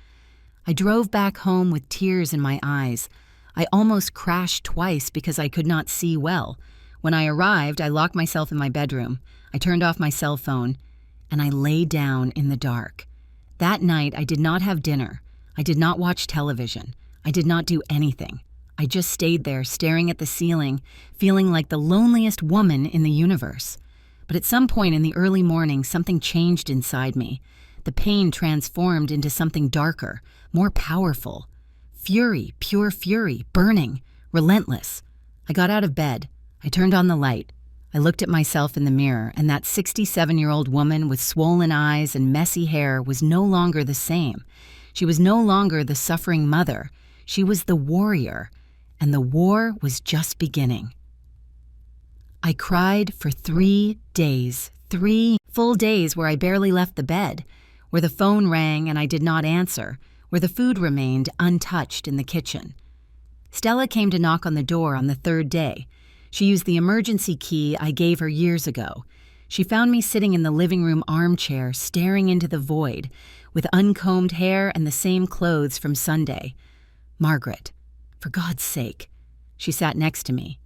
I drove back home with tears in my eyes. I almost crashed twice because I could not see well. When I arrived, I locked myself in my bedroom. I turned off my cell phone, and I lay down in the dark. That night, I did not have dinner. I did not watch television. I did not do anything. I just stayed there, staring at the ceiling, feeling like the loneliest woman in the universe. But at some point in the early morning, something changed inside me. The pain transformed into something darker, more powerful. Fury, pure fury, burning, relentless. I got out of bed. I turned on the light. I looked at myself in the mirror, and that 67-year-old woman with swollen eyes and messy hair was no longer the same. She was no longer the suffering mother. She was the warrior, and the war was just beginning. I cried for 3 days, 3 full days where I barely left the bed, where the phone rang and I did not answer, where the food remained untouched in the kitchen. Stella came to knock on the door on the 3rd day. She used the emergency key I gave her years ago. She found me sitting in the living room armchair, staring into the void, with uncombed hair and the same clothes from Sunday. "Margaret, for God's sake." She sat next to me.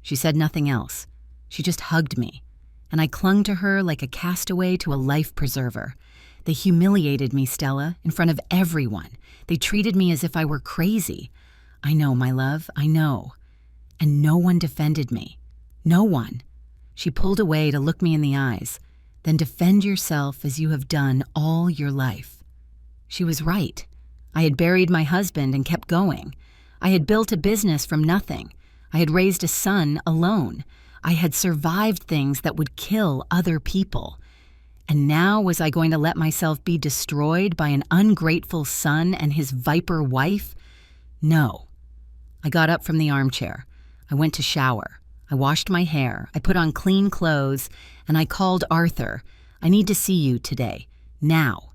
She said nothing else. She just hugged me, and I clung to her like a castaway to a life preserver. They humiliated me, Stella, in front of everyone. They treated me as if I were crazy. "I know, my love, I know." And no one defended me. No one. She pulled away to look me in the eyes. "Then defend yourself as you have done all your life." She was right. I had buried my husband and kept going. I had built a business from nothing. I had raised a son alone. I had survived things that would kill other people. And now was I going to let myself be destroyed by an ungrateful son and his viper wife? No. I got up from the armchair. I went to shower. I washed my hair. I put on clean clothes, and I called Arthur. "I need to see you today. Now."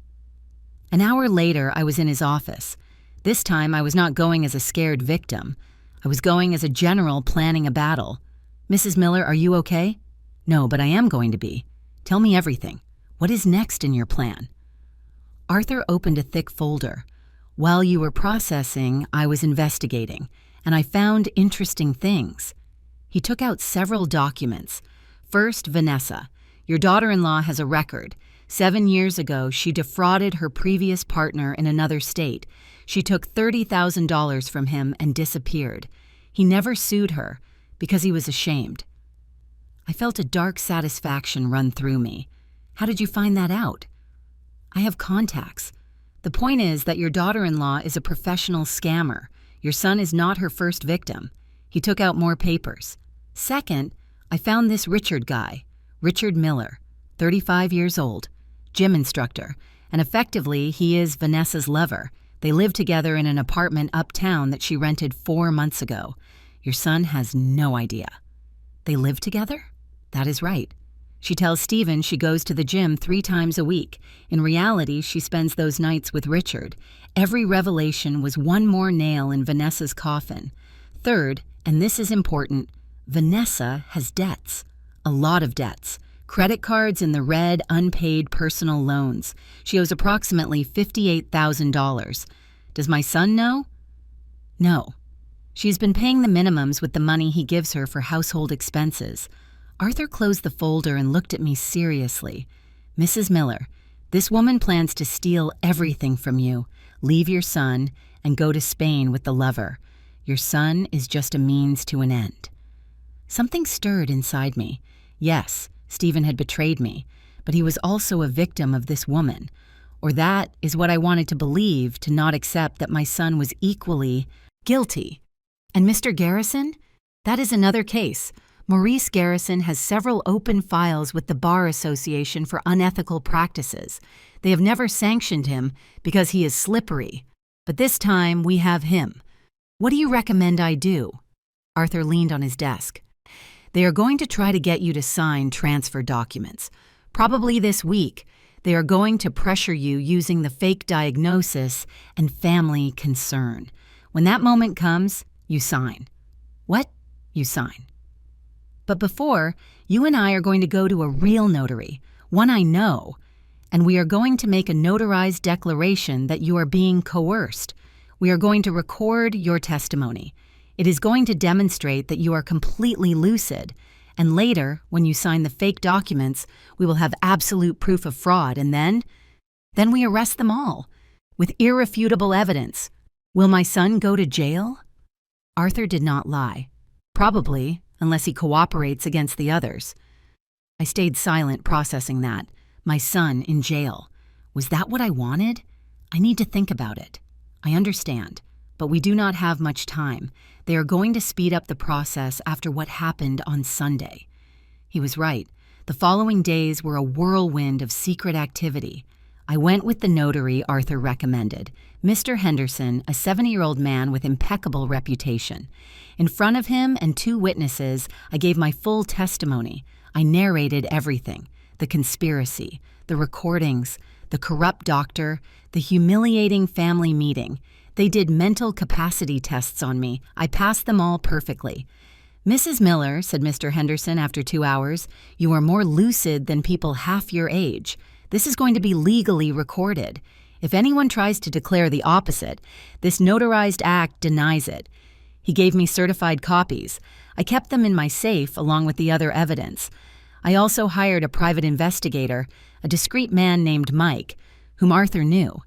An hour later, I was in his office. This time, I was not going as a scared victim. I was going as a general planning a battle. "Mrs. Miller, are you okay?" "No, but I am going to be. Tell me everything. What is next in your plan?" Arthur opened a thick folder. "While you were processing, I was investigating, and I found interesting things." He took out several documents. First, Vanessa. Your daughter-in-law has a record. 7 years ago, she defrauded her previous partner in another state. She took $30,000 from him and disappeared. He never sued her because he was ashamed. I felt a dark satisfaction run through me. "How did you find that out?" "I have contacts. The point is that your daughter-in-law is a professional scammer. Your son is not her first victim. He took out more papers. Second, I found this Richard guy, Richard Miller, 35 years old, gym instructor, and effectively he is Vanessa's lover. They live together in an apartment uptown that she rented 4 months ago. Your son has no idea." "They live together?" "That is right. She tells Stephen she goes to the gym 3 times a week. In reality, she spends those nights with Richard. Every revelation was one more nail in Vanessa's coffin. Third, and this is important, Vanessa has debts. A lot of debts. Credit cards in the red, unpaid personal loans. She owes approximately $58,000. Does my son know? No. She's been paying the minimums with the money he gives her for household expenses. Arthur closed the folder and looked at me seriously. "Mrs. Miller, this woman plans to steal everything from you, leave your son, and go to Spain with the lover. Your son is just a means to an end." Something stirred inside me. Yes, Stephen had betrayed me, but he was also a victim of this woman. Or that is what I wanted to believe, to not accept that my son was equally guilty. And Mr. Garrison? That is another case. Maurice Garrison has several open files with the Bar Association for unethical practices. They have never sanctioned him because he is slippery. But this time we have him. What do you recommend I do? Arthur leaned on his desk. They are going to try to get you to sign transfer documents. Probably this week. They are going to pressure you using the fake diagnosis and family concern. When that moment comes, you sign. What? You sign. But before, you and I are going to go to a real notary, one I know, and we are going to make a notarized declaration that you are being coerced. We are going to record your testimony. It is going to demonstrate that you are completely lucid, and later, when you sign the fake documents, we will have absolute proof of fraud, and then we arrest them all, with irrefutable evidence. Will my son go to jail? Arthur did not lie. Probably, unless he cooperates against the others. I stayed silent, processing that. My son in jail. Was that what I wanted? I need to think about it. I understand, but we do not have much time. They are going to speed up the process after what happened on Sunday. He was right. The following days were a whirlwind of secret activity. I went with the notary Arthur recommended, Mr. Henderson, a 70-year-old man with impeccable reputation. In front of him and 2 witnesses, I gave my full testimony. I narrated everything: the conspiracy, the recordings, the corrupt doctor, the humiliating family meeting. They did mental capacity tests on me. I passed them all perfectly. Mrs. Miller, said Mr. Henderson after 2 hours, you are more lucid than people half your age. This is going to be legally recorded. If anyone tries to declare the opposite, this notarized act denies it. He gave me certified copies. I kept them in my safe along with the other evidence. I also hired a private investigator, a discreet man named Mike, whom Arthur knew.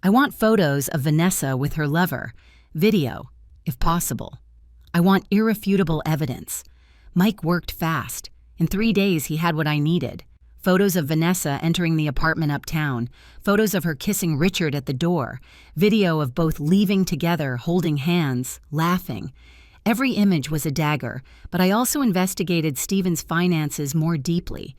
I want photos of Vanessa with her lover, video, if possible. I want irrefutable evidence. Mike worked fast. In 3 days, he had what I needed. Photos of Vanessa entering the apartment uptown, photos of her kissing Richard at the door, video of both leaving together, holding hands, laughing. Every image was a dagger, but I also investigated Stephen's finances more deeply.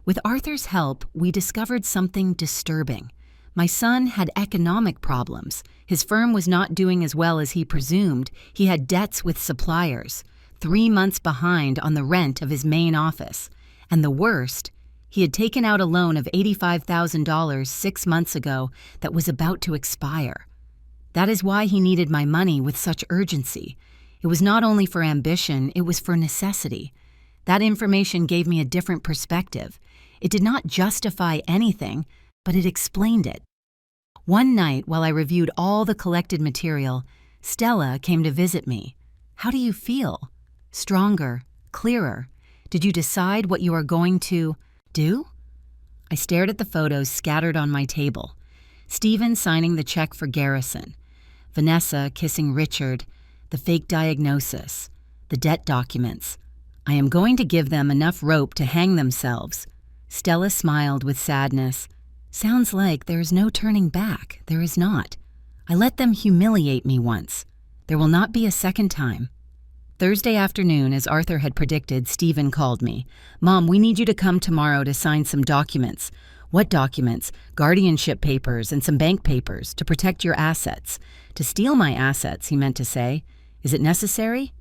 With Arthur's help, we discovered something disturbing. My son had economic problems. His firm was not doing as well as he presumed. He had debts with suppliers, 3 months behind on the rent of his main office. And the worst, he had taken out a loan of $85,000 6 months ago that was about to expire. That is why he needed my money with such urgency. It was not only for ambition, it was for necessity. That information gave me a different perspective. It did not justify anything, but it explained it. One night, while I reviewed all the collected material, Stella came to visit me. How do you feel? Stronger, clearer. Did you decide what you are going to do? I stared at the photos scattered on my table. Stephen signing the check for Garrison. Vanessa kissing Richard. The fake diagnosis. The debt documents. I am going to give them enough rope to hang themselves. Stella smiled with sadness. Sounds like there is no turning back. There is not. I let them humiliate me once. There will not be a second time. Thursday afternoon, as Arthur had predicted, Stephen called me. Mom, we need you to come tomorrow to sign some documents. What documents? Guardianship papers and some bank papers to protect your assets. To steal my assets, he meant to say. Is it necessary?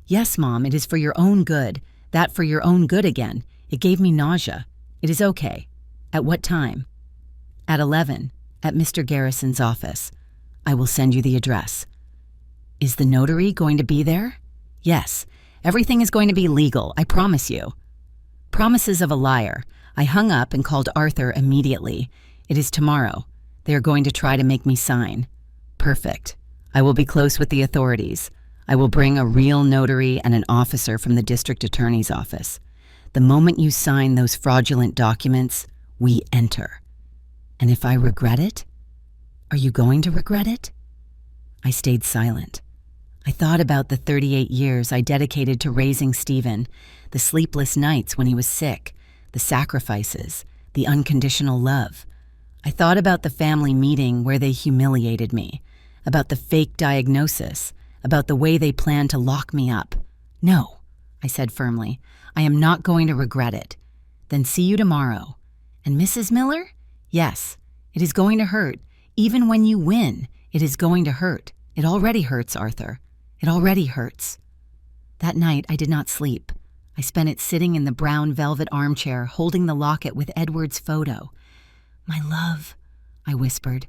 Yes, Mom, it is for your own good. That for your own good again. It gave me nausea. It is okay. At what time? At 11, at Mr. Garrison's office. I will send you the address. Is the notary going to be there? Yes. Everything is going to be legal, I promise you. Promises of a liar. I hung up and called Arthur immediately. It is tomorrow. They are going to try to make me sign. Perfect. I will be close with the authorities. I will bring a real notary and an officer from the district attorney's office. The moment you sign those fraudulent documents, we enter. And if I regret it? Are you going to regret it? I stayed silent. I thought about the 38 years I dedicated to raising Stephen, the sleepless nights when he was sick, the sacrifices, the unconditional love. I thought about the family meeting where they humiliated me, about the fake diagnosis, about the way they planned to lock me up. No, I said firmly, I am not going to regret it. Then see you tomorrow. And Mrs. Miller? Yes, it is going to hurt. Even when you win, it is going to hurt. It already hurts, Arthur. It already hurts. That night, I did not sleep. I spent it sitting in the brown velvet armchair, holding the locket with Edward's photo. My love, I whispered.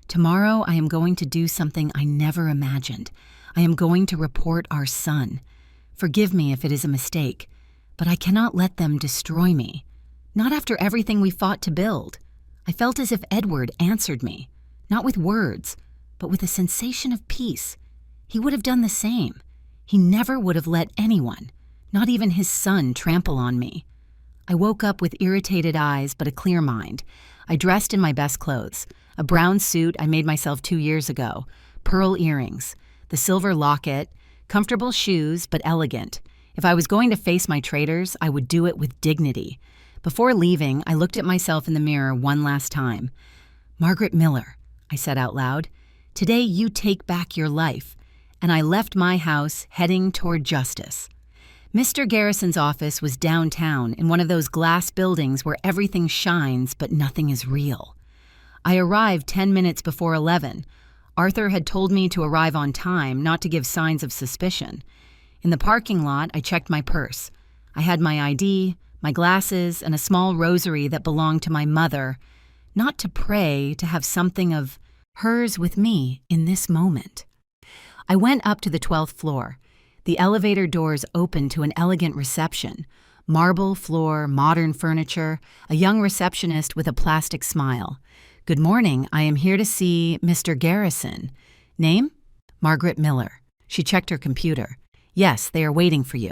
Tomorrow I am going to do something I never imagined. I am going to report our son. Forgive me if it is a mistake, but I cannot let them destroy me. Not after everything we fought to build. I felt as if Edward answered me, not with words, but with a sensation of peace. He would have done the same. He never would have let anyone, not even his son, trample on me. I woke up with irritated eyes but a clear mind. I dressed in my best clothes, a brown suit I made myself 2 years ago, pearl earrings, the silver locket, comfortable shoes but elegant. If I was going to face my traitors, I would do it with dignity. Before leaving, I looked at myself in the mirror one last time. Margaret Miller, I said out loud, today you take back your life. And I left my house heading toward justice. Mr. Garrison's office was downtown in one of those glass buildings where everything shines but nothing is real. I arrived 10 minutes before 11. Arthur had told me to arrive on time, not to give signs of suspicion. In the parking lot, I checked my purse. I had my ID, my glasses, and a small rosary that belonged to my mother. Not to pray, to have something of hers with me in this moment. I went up to the 12th floor. The elevator doors opened to an elegant reception. Marble floor, modern furniture, a young receptionist with a plastic smile. Good morning, I am here to see Mr. Garrison. Name? Margaret Miller. She checked her computer. Yes, they are waiting for you.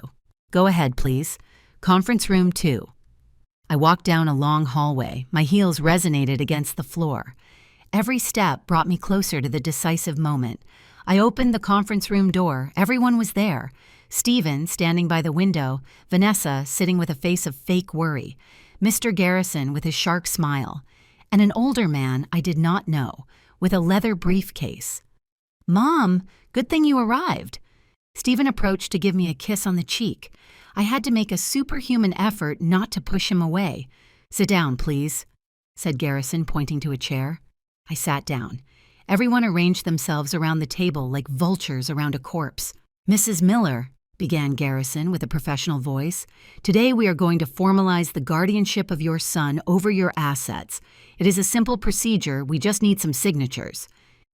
Go ahead, please. Conference room 2. I walked down a long hallway. My heels resonated against the floor. Every step brought me closer to the decisive moment. I opened the conference room door. Everyone was there. Stephen, standing by the window, Vanessa, sitting with a face of fake worry, Mr. Garrison with his shark smile, and an older man I did not know, with a leather briefcase. Mom, good thing you arrived. Stephen approached to give me a kiss on the cheek. I had to make a superhuman effort not to push him away. Sit down, please, said Garrison, pointing to a chair. I sat down. Everyone arranged themselves around the table like vultures around a corpse. Mrs. Miller, began Garrison with a professional voice, today we are going to formalize the guardianship of your son over your assets. It is a simple procedure, we just need some signatures.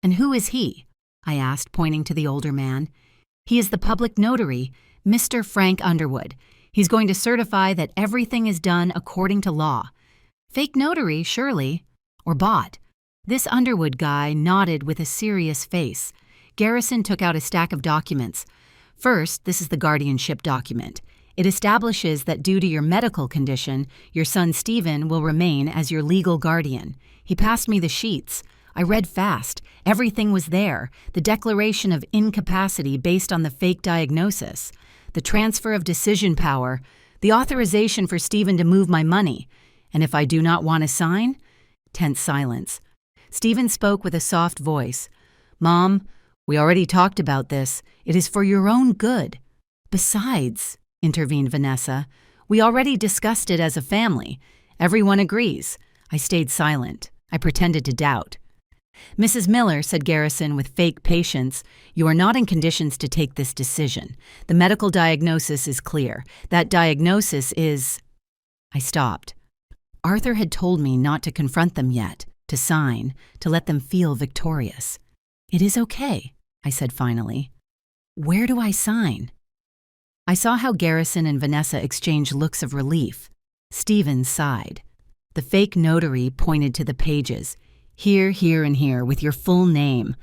And who is he? I asked, pointing to the older man. He is the public notary, Mr. Frank Underwood. He's going to certify that everything is done according to law. Fake notary, surely. Or bought. This Underwood guy nodded with a serious face. Garrison took out a stack of documents. First, this is the guardianship document. It establishes that due to your medical condition, your son Stephen will remain as your legal guardian. He passed me the sheets. I read fast. Everything was there. The declaration of incapacity based on the fake diagnosis. The transfer of decision power. The authorization for Stephen to move my money. And if I do not want to sign? Tense silence. Stephen spoke with a soft voice. Mom, we already talked about this. It is for your own good. Besides, intervened Vanessa, we already discussed it as a family. Everyone agrees. I stayed silent. I pretended to doubt. Mrs. Miller, said Garrison with fake patience, you are not in conditions to take this decision. The medical diagnosis is clear. That diagnosis is... I stopped. Arthur had told me not to confront them yet. To sign, to let them feel victorious. It is okay, I said finally. Where do I sign? I saw how Garrison and Vanessa exchanged looks of relief. Stephen sighed. The fake notary pointed to the pages. Here, here, and here, with your full name.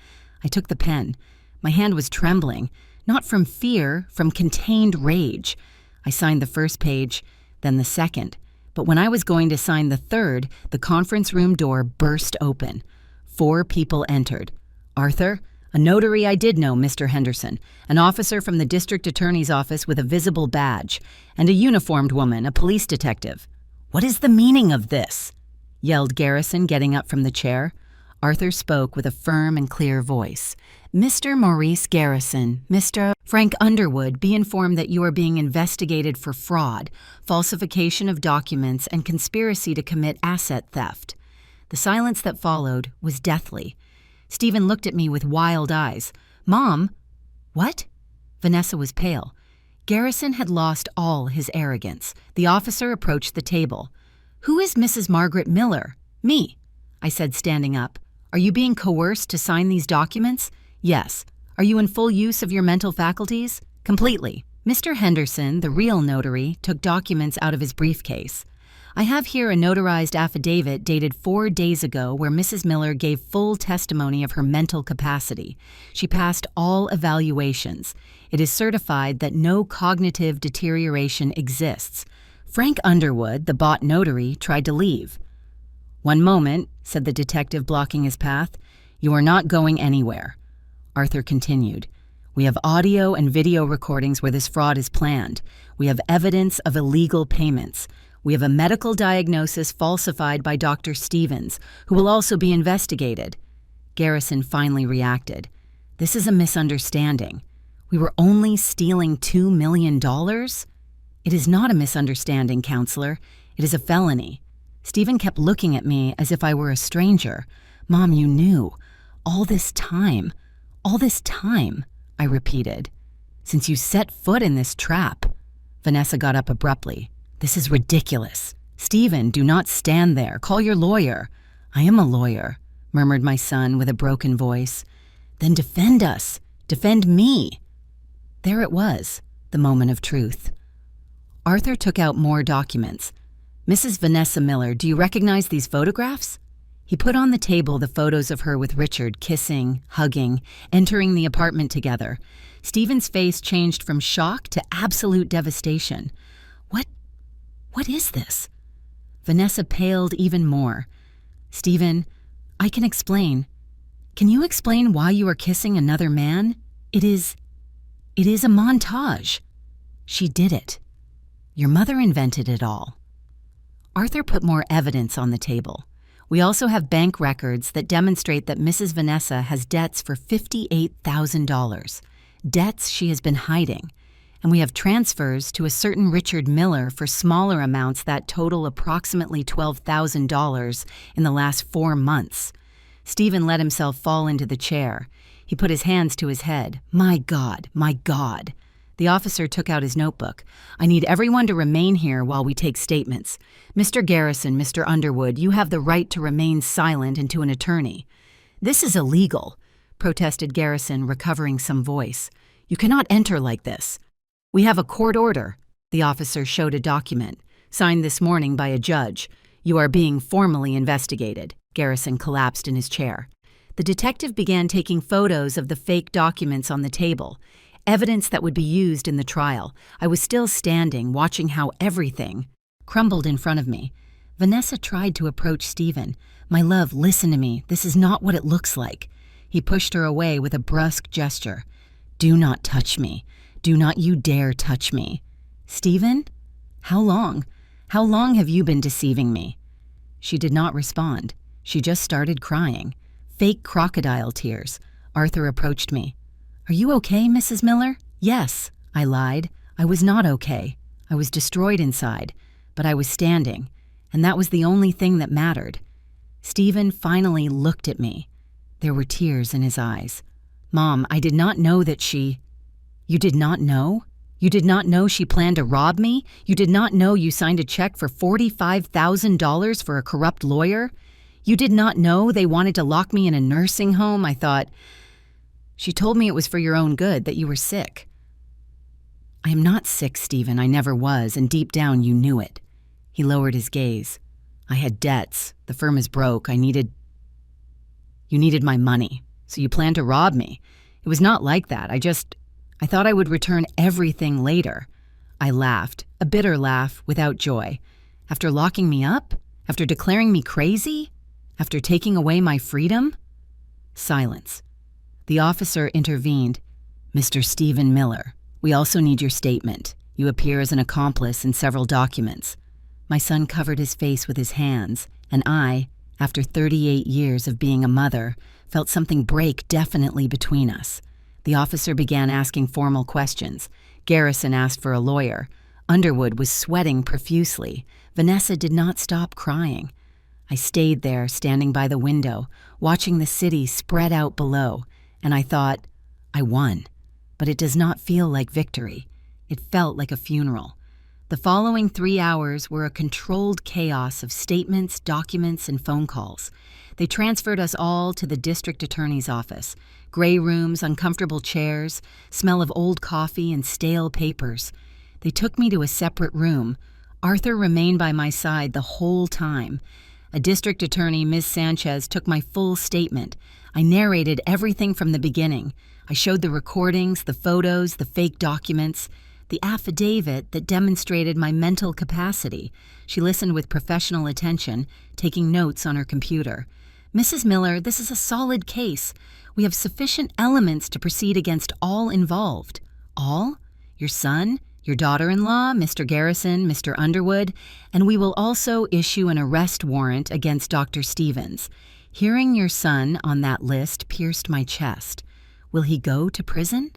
I took the pen. My hand was trembling, not from fear, from contained rage. I signed the first page, then the second. But when I was going to sign the third, the conference room door burst open. 4 people entered. Arthur, a notary I did know, Mr. Henderson, an officer from the district attorney's office with a visible badge, and a uniformed woman, a police detective. What is the meaning of this? yelled Garrison, getting up from the chair. Arthur spoke with a firm and clear voice. Mr. Maurice Garrison, Mr. Frank Underwood, be informed that you are being investigated for fraud, falsification of documents, and conspiracy to commit asset theft. The silence that followed was deathly. Stephen looked at me with wild eyes. Mom? What? Vanessa was pale. Garrison had lost all his arrogance. The officer approached the table. Who is Mrs. Margaret Miller? Me, I said, standing up. Are you being coerced to sign these documents? Yes. Are you in full use of your mental faculties? Completely. Mr. Henderson, the real notary, took documents out of his briefcase. I have here a notarized affidavit dated 4 days ago where Mrs. Miller gave full testimony of her mental capacity. She passed all evaluations. It is certified that no cognitive deterioration exists. Frank Underwood, the bought notary, tried to leave. One moment, said the detective, blocking his path. You are not going anywhere. Arthur continued. We have audio and video recordings where this fraud is planned. We have evidence of illegal payments. We have a medical diagnosis falsified by Dr. Stevens, who will also be investigated. Garrison finally reacted. This is a misunderstanding. We were only stealing $2 million? It is not a misunderstanding, counselor. It is a felony. Stephen kept looking at me as if I were a stranger. Mom, you knew. All this time, I repeated. Since you set foot in this trap. Vanessa got up abruptly. This is ridiculous. Stephen, do not stand there. Call your lawyer. I am a lawyer, murmured my son with a broken voice. Then defend us. Defend me. There it was, the moment of truth. Arthur took out more documents. Mrs. Vanessa Miller, do you recognize these photographs? He put on the table the photos of her with Richard, kissing, hugging, entering the apartment together. Stephen's face changed from shock to absolute devastation. What is this? Vanessa paled even more. Stephen, I can explain. Can you explain why you are kissing another man? It is a montage. She did it. Your mother invented it all. Arthur put more evidence on the table. We also have bank records that demonstrate that Mrs. Vanessa has debts for $58,000, debts she has been hiding, and we have transfers to a certain Richard Miller for smaller amounts that total approximately $12,000 in the last 4 months. Stephen let himself fall into the chair. He put his hands to his head. My God, my God. The officer took out his notebook. I need everyone to remain here while we take statements. Mr. Garrison, Mr. Underwood, you have the right to remain silent and to an attorney. This is illegal, protested Garrison, recovering some voice. You cannot enter like this. We have a court order. The officer showed a document, signed this morning by a judge. You are being formally investigated. Garrison collapsed in his chair. The detective began taking photos of the fake documents on the table, evidence that would be used in the trial. I was still standing, watching how everything crumbled in front of me. Vanessa tried to approach Stephen. My love, listen to me. This is not what it looks like. He pushed her away with a brusque gesture. Do not touch me. Do not you dare touch me. Stephen? How long? How long have you been deceiving me? She did not respond. She just started crying. Fake crocodile tears. Arthur approached me. Are you okay, Mrs. Miller? Yes, I lied. I was not okay. I was destroyed inside, but I was standing, and that was the only thing that mattered. Stephen finally looked at me. There were tears in his eyes. Mom, I did not know that she... You did not know? You did not know she planned to rob me? You did not know you signed a check for $45,000 for a corrupt lawyer? You did not know they wanted to lock me in a nursing home? I thought... She told me it was for your own good, that you were sick. I am not sick, Stephen. I never was, and deep down you knew it. He lowered his gaze. I had debts. The firm is broke. You needed my money, so you planned to rob me. It was not like that. I thought I would return everything later. I laughed, a bitter laugh without joy. After locking me up? After declaring me crazy? After taking away my freedom? Silence. The officer intervened. Mr. Stephen Miller, we also need your statement. You appear as an accomplice in several documents. My son covered his face with his hands. And I, after 38 years of being a mother, felt something break definitely between us. The officer began asking formal questions. Garrison asked for a lawyer. Underwood was sweating profusely. Vanessa did not stop crying. I stayed there, standing by the window, watching the city spread out below, and I thought, I won. But it does not feel like victory. It felt like a funeral. The following 3 hours were a controlled chaos of statements, documents, and phone calls. They transferred us all to the district attorney's office. Gray rooms, uncomfortable chairs, smell of old coffee and stale papers. They took me to a separate room. Arthur remained by my side the whole time. A district attorney, Ms. Sanchez, took my full statement. I narrated everything from the beginning. I showed the recordings, the photos, the fake documents, the affidavit that demonstrated my mental capacity. She listened with professional attention, taking notes on her computer. Mrs. Miller, this is a solid case. We have sufficient elements to proceed against all involved. All? Your son, your daughter-in-law, Mr. Garrison, Mr. Underwood, and we will also issue an arrest warrant against Dr. Stevens. Hearing your son on that list pierced my chest. Will he go to prison?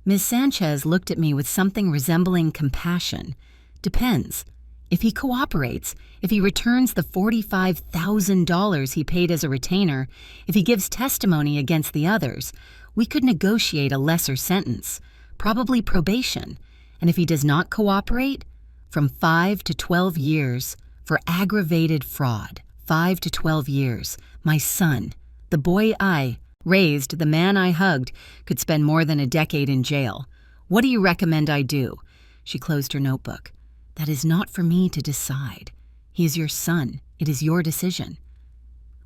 Ms. Sanchez looked at me with something resembling compassion. Depends. If he cooperates, if he returns the $45,000 he paid as a retainer, if he gives testimony against the others, we could negotiate a lesser sentence, probably probation. And if he does not cooperate, from 5 to 12 years for aggravated fraud. 5 to 12 years. My son, the boy I raised, the man I hugged, could spend more than a decade in jail. What do you recommend I do? She closed her notebook. That is not for me to decide. He is your son. It is your decision.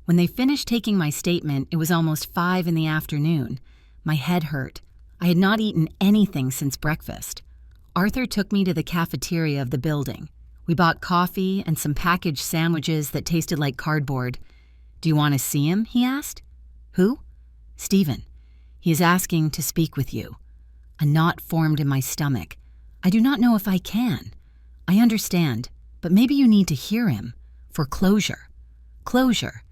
When they finished taking my statement, it was almost 5 in the afternoon. My head hurt. I had not eaten anything since breakfast. Arthur took me to the cafeteria of the building. We bought coffee and some packaged sandwiches that tasted like cardboard. Do you want to see him? He asked. Who? Stephen. He is asking to speak with you. A knot formed in my stomach. I do not know if I can. I understand, but maybe you need to hear him. For closure. Closure.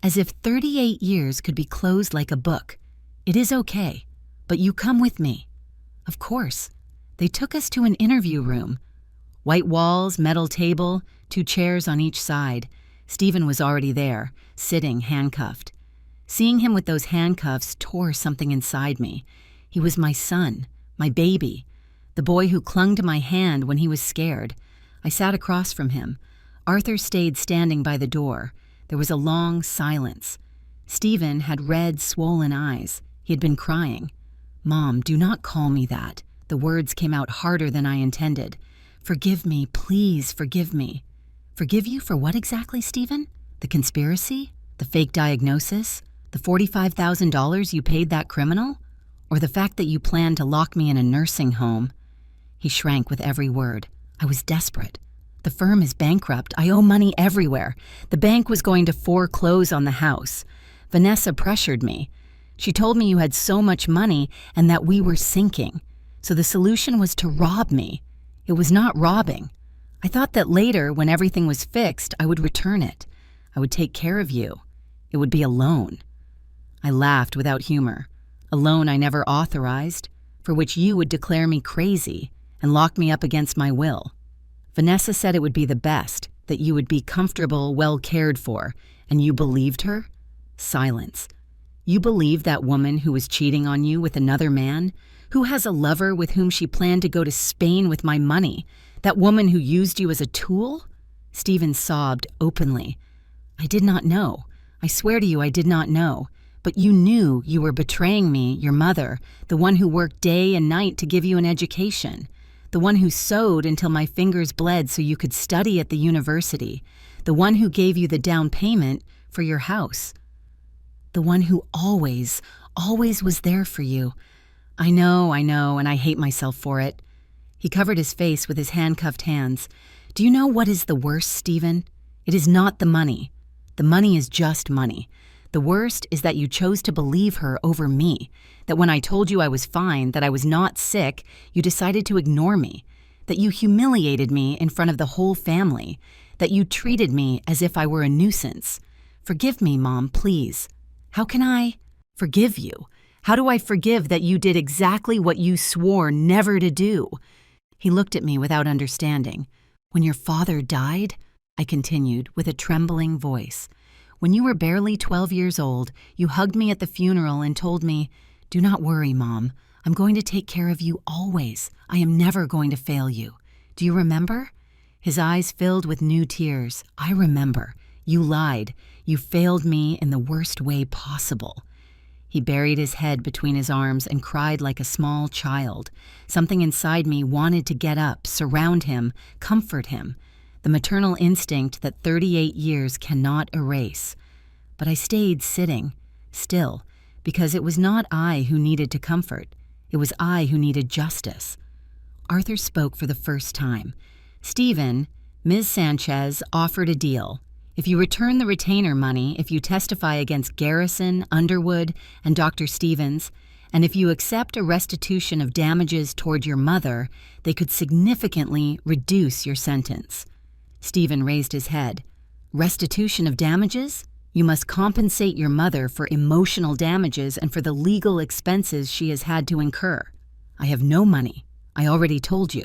As if 38 years could be closed like a book. It is okay, but you come with me. Of course. They took us to an interview room. White walls, metal table, 2 chairs on each side. Stephen was already there, sitting handcuffed. Seeing him with those handcuffs tore something inside me. He was my son, my baby, the boy who clung to my hand when he was scared. I sat across from him. Arthur stayed standing by the door. There was a long silence. Stephen had red, swollen eyes. He had been crying. Mom, do not call me that. The words came out harder than I intended. Forgive me, please forgive me. Forgive you for what exactly, Stephen? The conspiracy? The fake diagnosis? The $45,000 you paid that criminal? Or the fact that you planned to lock me in a nursing home? He shrank with every word. I was desperate. The firm is bankrupt. I owe money everywhere. The bank was going to foreclose on the house. Vanessa pressured me. She told me you had so much money and that we were sinking. So the solution was to rob me. It was not robbing. I thought that later, when everything was fixed, I would return it. I would take care of you. It would be a loan. I laughed without humor. A loan I never authorized, for which you would declare me crazy and lock me up against my will. Vanessa said it would be the best, that you would be comfortable, well cared for, and you believed her? Silence. You believed that woman who was cheating on you with another man? Who has a lover with whom she planned to go to Spain with my money? That woman who used you as a tool? Stephen sobbed openly. I did not know. I swear to you I did not know. But you knew you were betraying me, your mother, the one who worked day and night to give you an education, the one who sewed until my fingers bled so you could study at the university, the one who gave you the down payment for your house, the one who always was there for you. I know, and I hate myself for it. He covered his face with his handcuffed hands. Do you know what is the worst, Stephen? It is not the money. The money is just money. The worst is that you chose to believe her over me, that when I told you I was fine, that I was not sick, you decided to ignore me. that you humiliated me in front of the whole family, that you treated me as if I were a nuisance. Forgive me, Mom, please. How can I forgive you? How do I forgive that you did exactly what you swore never to do?" He looked at me without understanding. "When your father died," I continued with a trembling voice, "when you were barely 12 years old, you hugged me at the funeral and told me, 'Do not worry, Mom. I'm going to take care of you always. I am never going to fail you.' Do you remember?" His eyes filled with new tears. "I remember. You lied. You failed me in the worst way possible." He buried his head between his arms and cried like a small child. Something inside me wanted to get up, surround him, comfort him, the maternal instinct that 38 years cannot erase. But I stayed sitting, still, because it was not I who needed to comfort. It was I who needed justice. Arthur spoke for the first time. "Stephen, Ms. Sanchez offered a deal. If you return the retainer money, if you testify against Garrison, Underwood, and Dr. Stevens, and if you accept a restitution of damages toward your mother, they could significantly reduce your sentence." Stephen raised his head. "Restitution of damages? You must compensate your mother for emotional damages and for the legal expenses she has had to incur. I have no money. I already told you.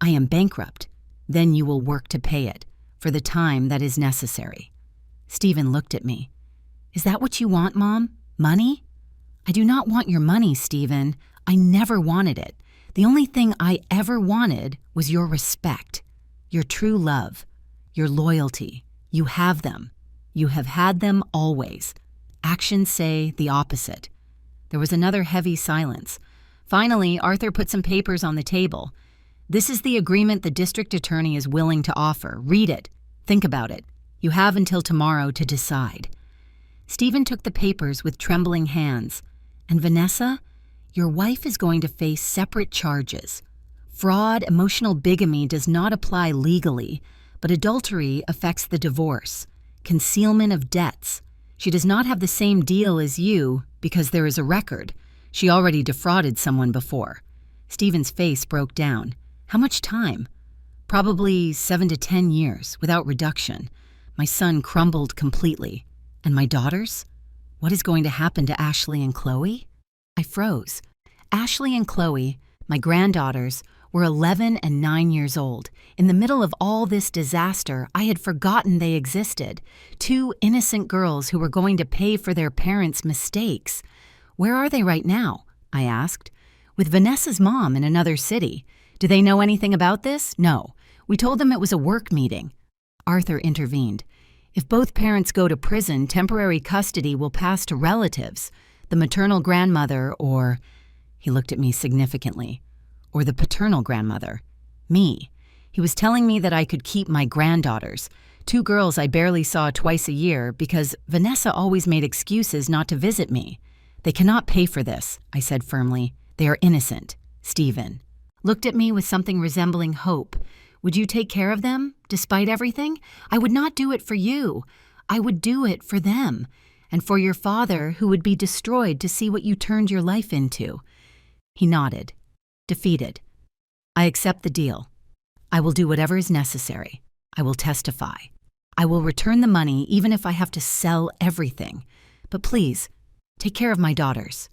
I am bankrupt. Then you will work to pay it, for the time that is necessary." Stephen looked at me. "Is that what you want, Mom? Money?" "I do not want your money, Stephen. I never wanted it. The only thing I ever wanted was your respect, your true love, your loyalty. You have them. You have had them always. Actions say the opposite." There was another heavy silence. Finally, Arthur put some papers on the table. "This is the agreement the district attorney is willing to offer. Read it. Think about it. You have until tomorrow to decide." Stephen took the papers with trembling hands. "And Vanessa, your wife is going to face separate charges. Fraud, emotional bigamy does not apply legally, but adultery affects the divorce. Concealment of debts. She does not have the same deal as you because there is a record. She already defrauded someone before." Stephen's face broke down. "How much time?" "Probably 7 to 10 years, without reduction." My son crumbled completely. "And my daughters? What is going to happen to Ashley and Chloe?" I froze. Ashley and Chloe, my granddaughters, were 11 and 9 years old. In the middle of all this disaster, I had forgotten they existed. 2 innocent girls who were going to pay for their parents' mistakes. "Where are they right now?" I asked. "With Vanessa's mom in another city. Do they know anything about this?" "No. We told them it was a work meeting." Arthur intervened. "If both parents go to prison, temporary custody will pass to relatives, the maternal grandmother or—" he looked at me significantly, "or the paternal grandmother. Me. He was telling me that I could keep my granddaughters, 2 girls I barely saw twice a year because Vanessa always made excuses not to visit me. They cannot pay for this," I said firmly. "They are innocent." Stephen looked at me with something resembling hope. "Would you take care of them, despite everything? I would not do it for you. I would do it for them, and for your father, who would be destroyed to see what you turned your life into." He nodded, defeated. "I accept the deal. I will do whatever is necessary. I will testify. I will return the money even if I have to sell everything. But please, take care of my daughters."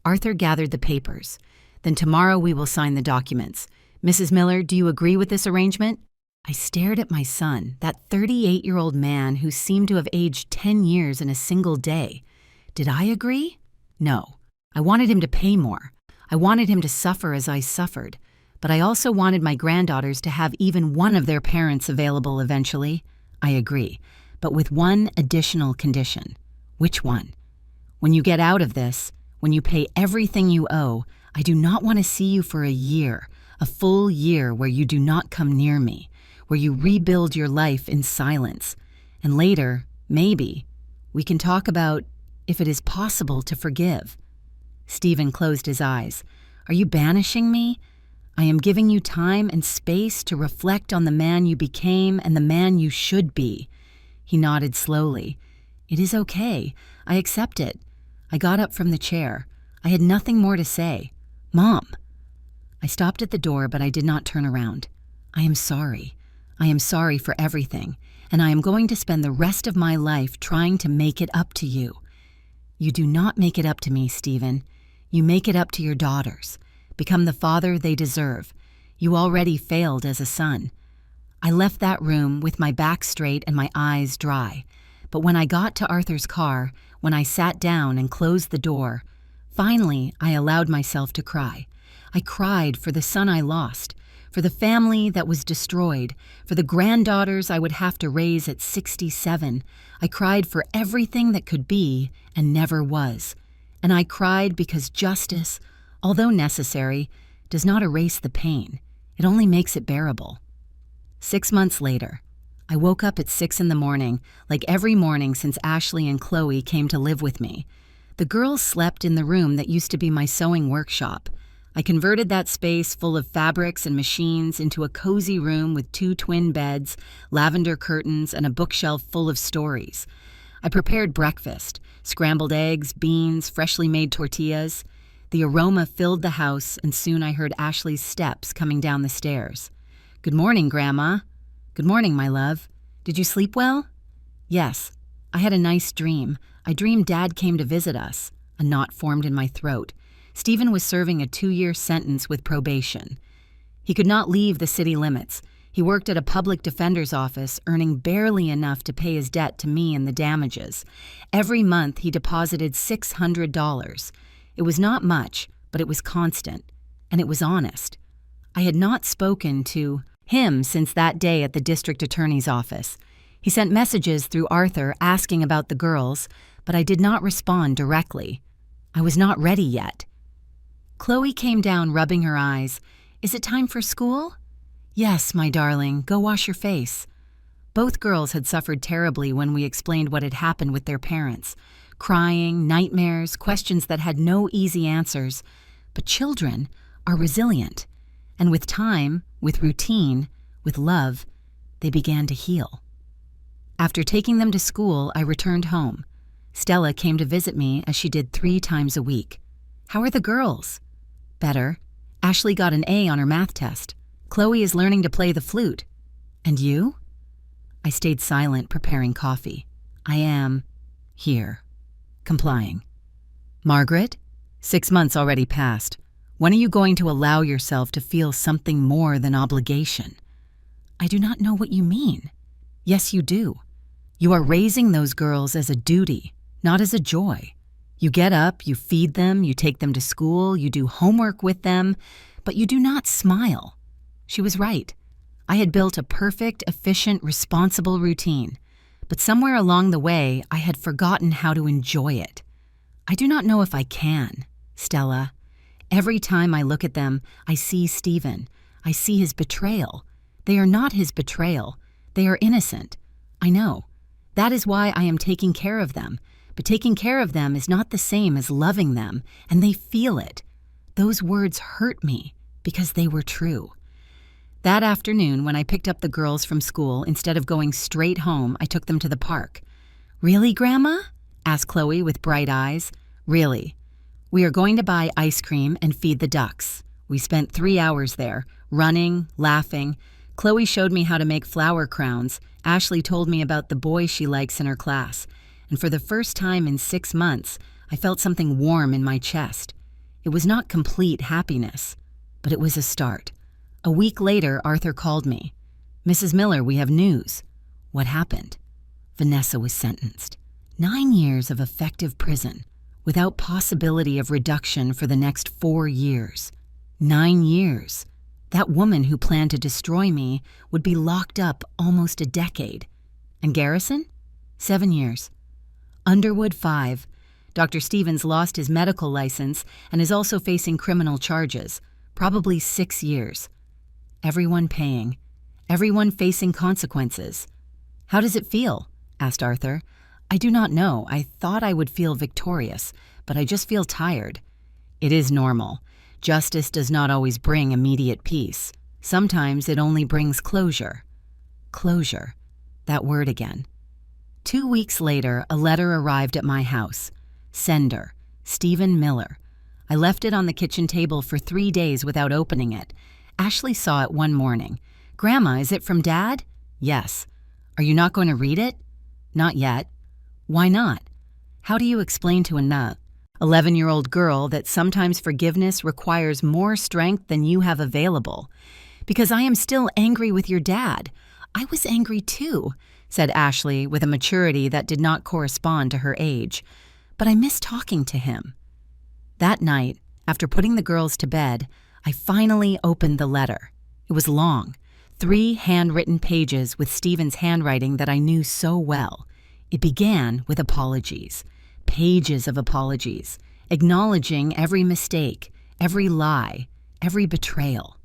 Arthur gathered the papers. "Then tomorrow we will sign the documents. Mrs. Miller, do you agree with this arrangement?" I stared at my son, that 38-year-old man who seemed to have aged 10 years in a single day. Did I agree? No. I wanted him to pay more. I wanted him to suffer as I suffered. But I also wanted my granddaughters to have even one of their parents available eventually. I agree, but with one additional condition. Which one? When you get out of this, when you pay everything you owe, I do not want to see you for a year, a full year where you do not come near me, where you rebuild your life in silence. And later, maybe, we can talk about if it is possible to forgive." Stephen closed his eyes. "Are you banishing me? I am giving you time and space to reflect on the man you became and the man you should be." He nodded slowly. "It is okay. I accept it." I got up from the chair. I had nothing more to say. "Mom." I stopped at the door, but I did not turn around. I am sorry. I am sorry for everything, and I am going to spend the rest of my life trying to make it up to you. You do not make it up to me, Stephen. You make it up to your daughters. Become the father they deserve. You already failed as a son. I left that room with my back straight and my eyes dry. But when I got to Arthur's car, when I sat down and closed the door, finally I allowed myself to cry. I cried for the son I lost, for the family that was destroyed, for the granddaughters I would have to raise at 67. I cried for everything that could be and never was. And I cried because justice, although necessary, does not erase the pain. It only makes it bearable. 6 months later, I woke up at 6 in the morning, like every morning since Ashley and Chloe came to live with me. The girls slept in the room that used to be my sewing workshop. I converted that space full of fabrics and machines into a cozy room with 2 twin beds, lavender curtains, and a bookshelf full of stories. I prepared breakfast, scrambled eggs, beans, freshly made tortillas. The aroma filled the house, and soon I heard Ashley's steps coming down the stairs. "Good morning, Grandma." "Good morning, my love. Did you sleep well?" "Yes. I had a nice dream. I dreamed Dad came to visit us." A knot formed in my throat. Stephen was serving a 2-year sentence with probation. He could not leave the city limits. He worked at a public defender's office, earning barely enough to pay his debt to me and the damages. Every month he deposited $600. It was not much, but it was constant, and it was honest. I had not spoken to him since that day at the district attorney's office. He sent messages through Arthur asking about the girls, but I did not respond directly. I was not ready yet. Chloe came down, rubbing her eyes. "Is it time for school?" "Yes, my darling, go wash your face." Both girls had suffered terribly when we explained what had happened with their parents. Crying, nightmares, questions that had no easy answers. But children are resilient. And with time, with routine, with love, they began to heal. After taking them to school, I returned home. Stella came to visit me as she did 3 times a week. "How are the girls?" "Better. Ashley got an A on her math test. Chloe is learning to play the flute. And you?" I stayed silent, preparing coffee. "I am here, complying." "Margaret, 6 months already passed. When are you going to allow yourself to feel something more than obligation?" "I do not know what you mean." "Yes, you do. You are raising those girls as a duty, not as a joy. You get up, you feed them, you take them to school, you do homework with them, but you do not smile." She was right. I had built a perfect, efficient, responsible routine, but somewhere along the way, I had forgotten how to enjoy it. I do not know if I can, Stella. Every time I look at them, I see Stephen. I see his betrayal. They are not his betrayal. They are innocent. I know. That is why I am taking care of them. But taking care of them is not the same as loving them, and they feel it. Those words hurt me because they were true. That afternoon, when I picked up the girls from school, instead of going straight home, I took them to the park. "Really, Grandma?" asked Chloe with bright eyes. "Really. We are going to buy ice cream and feed the ducks." We spent 3 hours there, running, laughing. Chloe showed me how to make flower crowns. Ashley told me about the boy she likes in her class. And for the first time in 6 months, I felt something warm in my chest. It was not complete happiness, but it was a start. A week later, Arthur called me. "Mrs. Miller, we have news." "What happened?" Vanessa was sentenced. 9 years of effective prison, without possibility of reduction for the next 4 years. 9 years. That woman who planned to destroy me would be locked up almost a decade. And Garrison? 7 years. Underwood, 5. Dr. Stevens lost his medical license and is also facing criminal charges, probably 6 years. Everyone paying. Everyone facing consequences. "How does it feel?" asked Arthur. "I do not know. I thought I would feel victorious, but I just feel tired." "It is normal. Justice does not always bring immediate peace. Sometimes it only brings closure." Closure. That word again. 2 weeks later, a letter arrived at my house. Sender, Stephen Miller. I left it on the kitchen table for 3 days without opening it. Ashley saw it one morning. "Grandma, is it from Dad?" "Yes." "Are you not going to read it?" "Not yet." "Why not?" How do you explain to a 11-year-old girl that sometimes forgiveness requires more strength than you have available? "Because I am still angry with your dad." "I was angry too," said Ashley with a maturity that did not correspond to her age. "But I miss talking to him." That night, after putting the girls to bed, I finally opened the letter. It was long, 3 handwritten pages with Stephen's handwriting that I knew so well. It began with apologies, pages of apologies, acknowledging every mistake, every lie, every betrayal.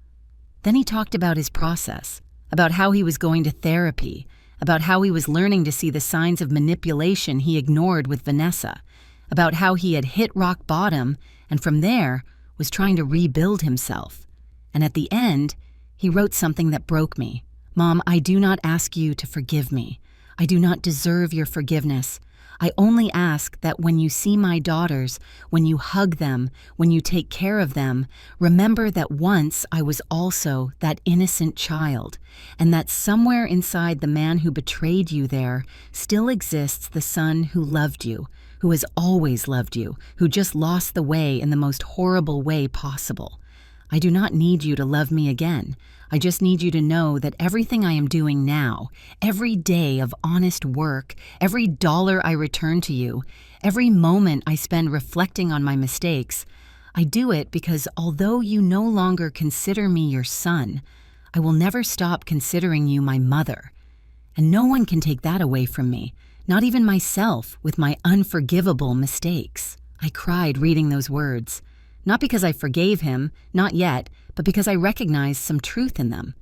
Then he talked about his process, about how he was going to therapy, about how he was learning to see the signs of manipulation he ignored with Vanessa, about how he had hit rock bottom and from there was trying to rebuild himself. And at the end, he wrote something that broke me. "Mom, I do not ask you to forgive me. I do not deserve your forgiveness. I only ask that when you see my daughters, when you hug them, when you take care of them, remember that once I was also that innocent child, and that somewhere inside the man who betrayed you there still exists the son who loved you, who has always loved you, who just lost the way in the most horrible way possible. I do not need you to love me again. I just need you to know that everything I am doing now, every day of honest work, every dollar I return to you, every moment I spend reflecting on my mistakes, I do it because although you no longer consider me your son, I will never stop considering you my mother. And no one can take that away from me, not even myself with my unforgivable mistakes." I cried reading those words. Not because I forgave him, not yet, but because I recognized some truth in them.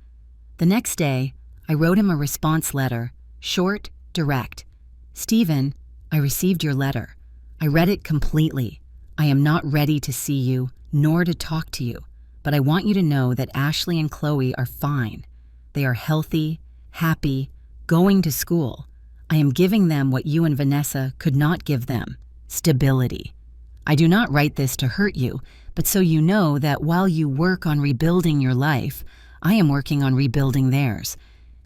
The next day, I wrote him a response letter, short, direct. "Stephen, I received your letter. I read it completely. I am not ready to see you, nor to talk to you, but I want you to know that Ashley and Chloe are fine. They are healthy, happy, going to school. I am giving them what you and Vanessa could not give them, stability. I do not write this to hurt you, but so you know that while you work on rebuilding your life, I am working on rebuilding theirs.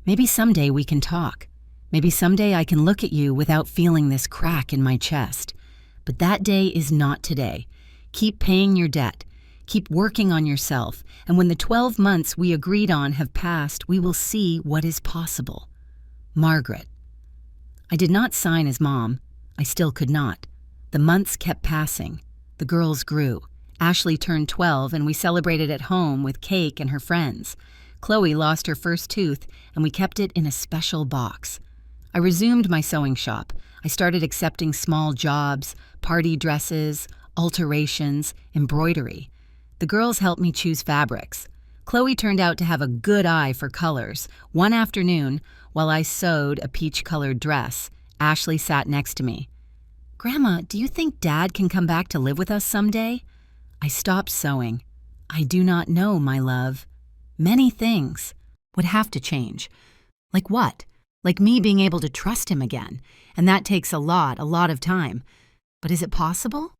Maybe someday we can talk. Maybe someday I can look at you without feeling this crack in my chest. But that day is not today. Keep paying your debt. Keep working on yourself, and when the 12 months we agreed on have passed, we will see what is possible. Margaret." I did not sign as mom. I still could not. The months kept passing. The girls grew. Ashley turned 12, and we celebrated at home with cake and her friends. Chloe lost her first tooth, and we kept it in a special box. I resumed my sewing shop. I started accepting small jobs, party dresses, alterations, embroidery. The girls helped me choose fabrics. Chloe turned out to have a good eye for colors. One afternoon, while I sewed a peach-colored dress, Ashley sat next to me. "Grandma, do you think Dad can come back to live with us someday?" I stopped sewing. "I do not know, my love. Many things would have to change." "Like what?" "Like me being able to trust him again. And that takes a lot of time. But is it possible?"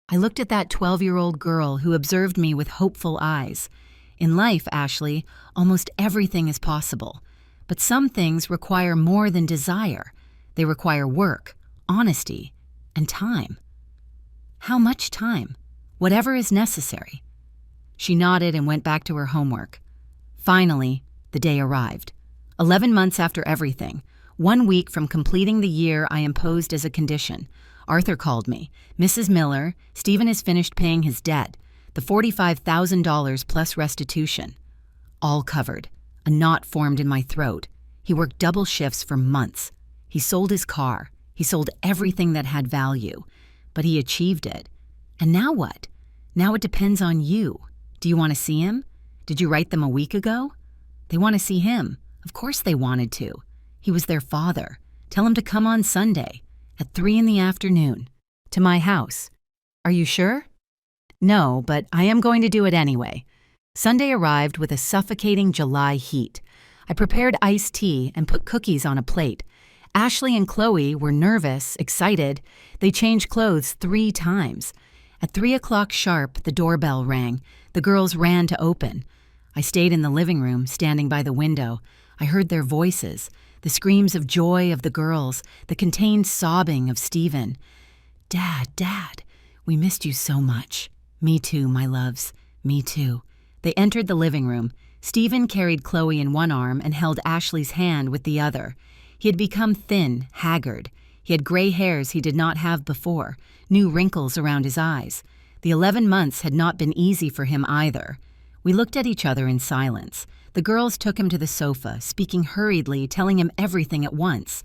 I looked at that 12-year-old girl who observed me with hopeful eyes. In life, Ashley, almost everything is possible. But some things require more than desire. They require work, honesty, and time. How much time? Whatever is necessary. She nodded and went back to her homework. Finally, the day arrived. 11 months after everything, 1 week from completing the year I imposed as a condition, Arthur called me. "Mrs. Miller, Stephen has finished paying his debt, the $45,000 plus restitution." All covered. A knot formed in my throat. He worked double shifts for months. He sold his car. He sold everything that had value. But he achieved it. And now what? Now it depends on you. Do you want to see him? Did you write them a week ago? They want to see him. Of course they wanted to. He was their father. Tell him to come on Sunday at 3 p.m. to my house. Are you sure? No, but I am going to do it anyway. Sunday arrived with a suffocating July heat. I prepared iced tea and put cookies on a plate. Ashley and Chloe were nervous, excited. They changed clothes 3 times. At 3 o'clock sharp, the doorbell rang. The girls ran to open. I stayed in the living room, standing by the window. I heard their voices, the screams of joy of the girls, the contained sobbing of Stephen. "Dad, Dad, we missed you so much." "Me too, my loves. Me too." They entered the living room. Stephen carried Chloe in one arm and held Ashley's hand with the other. He had become thin, haggard. He had gray hairs he did not have before, new wrinkles around his eyes. The 11 months had not been easy for him either. We looked at each other in silence. The girls took him to the sofa, speaking hurriedly, telling him everything at once.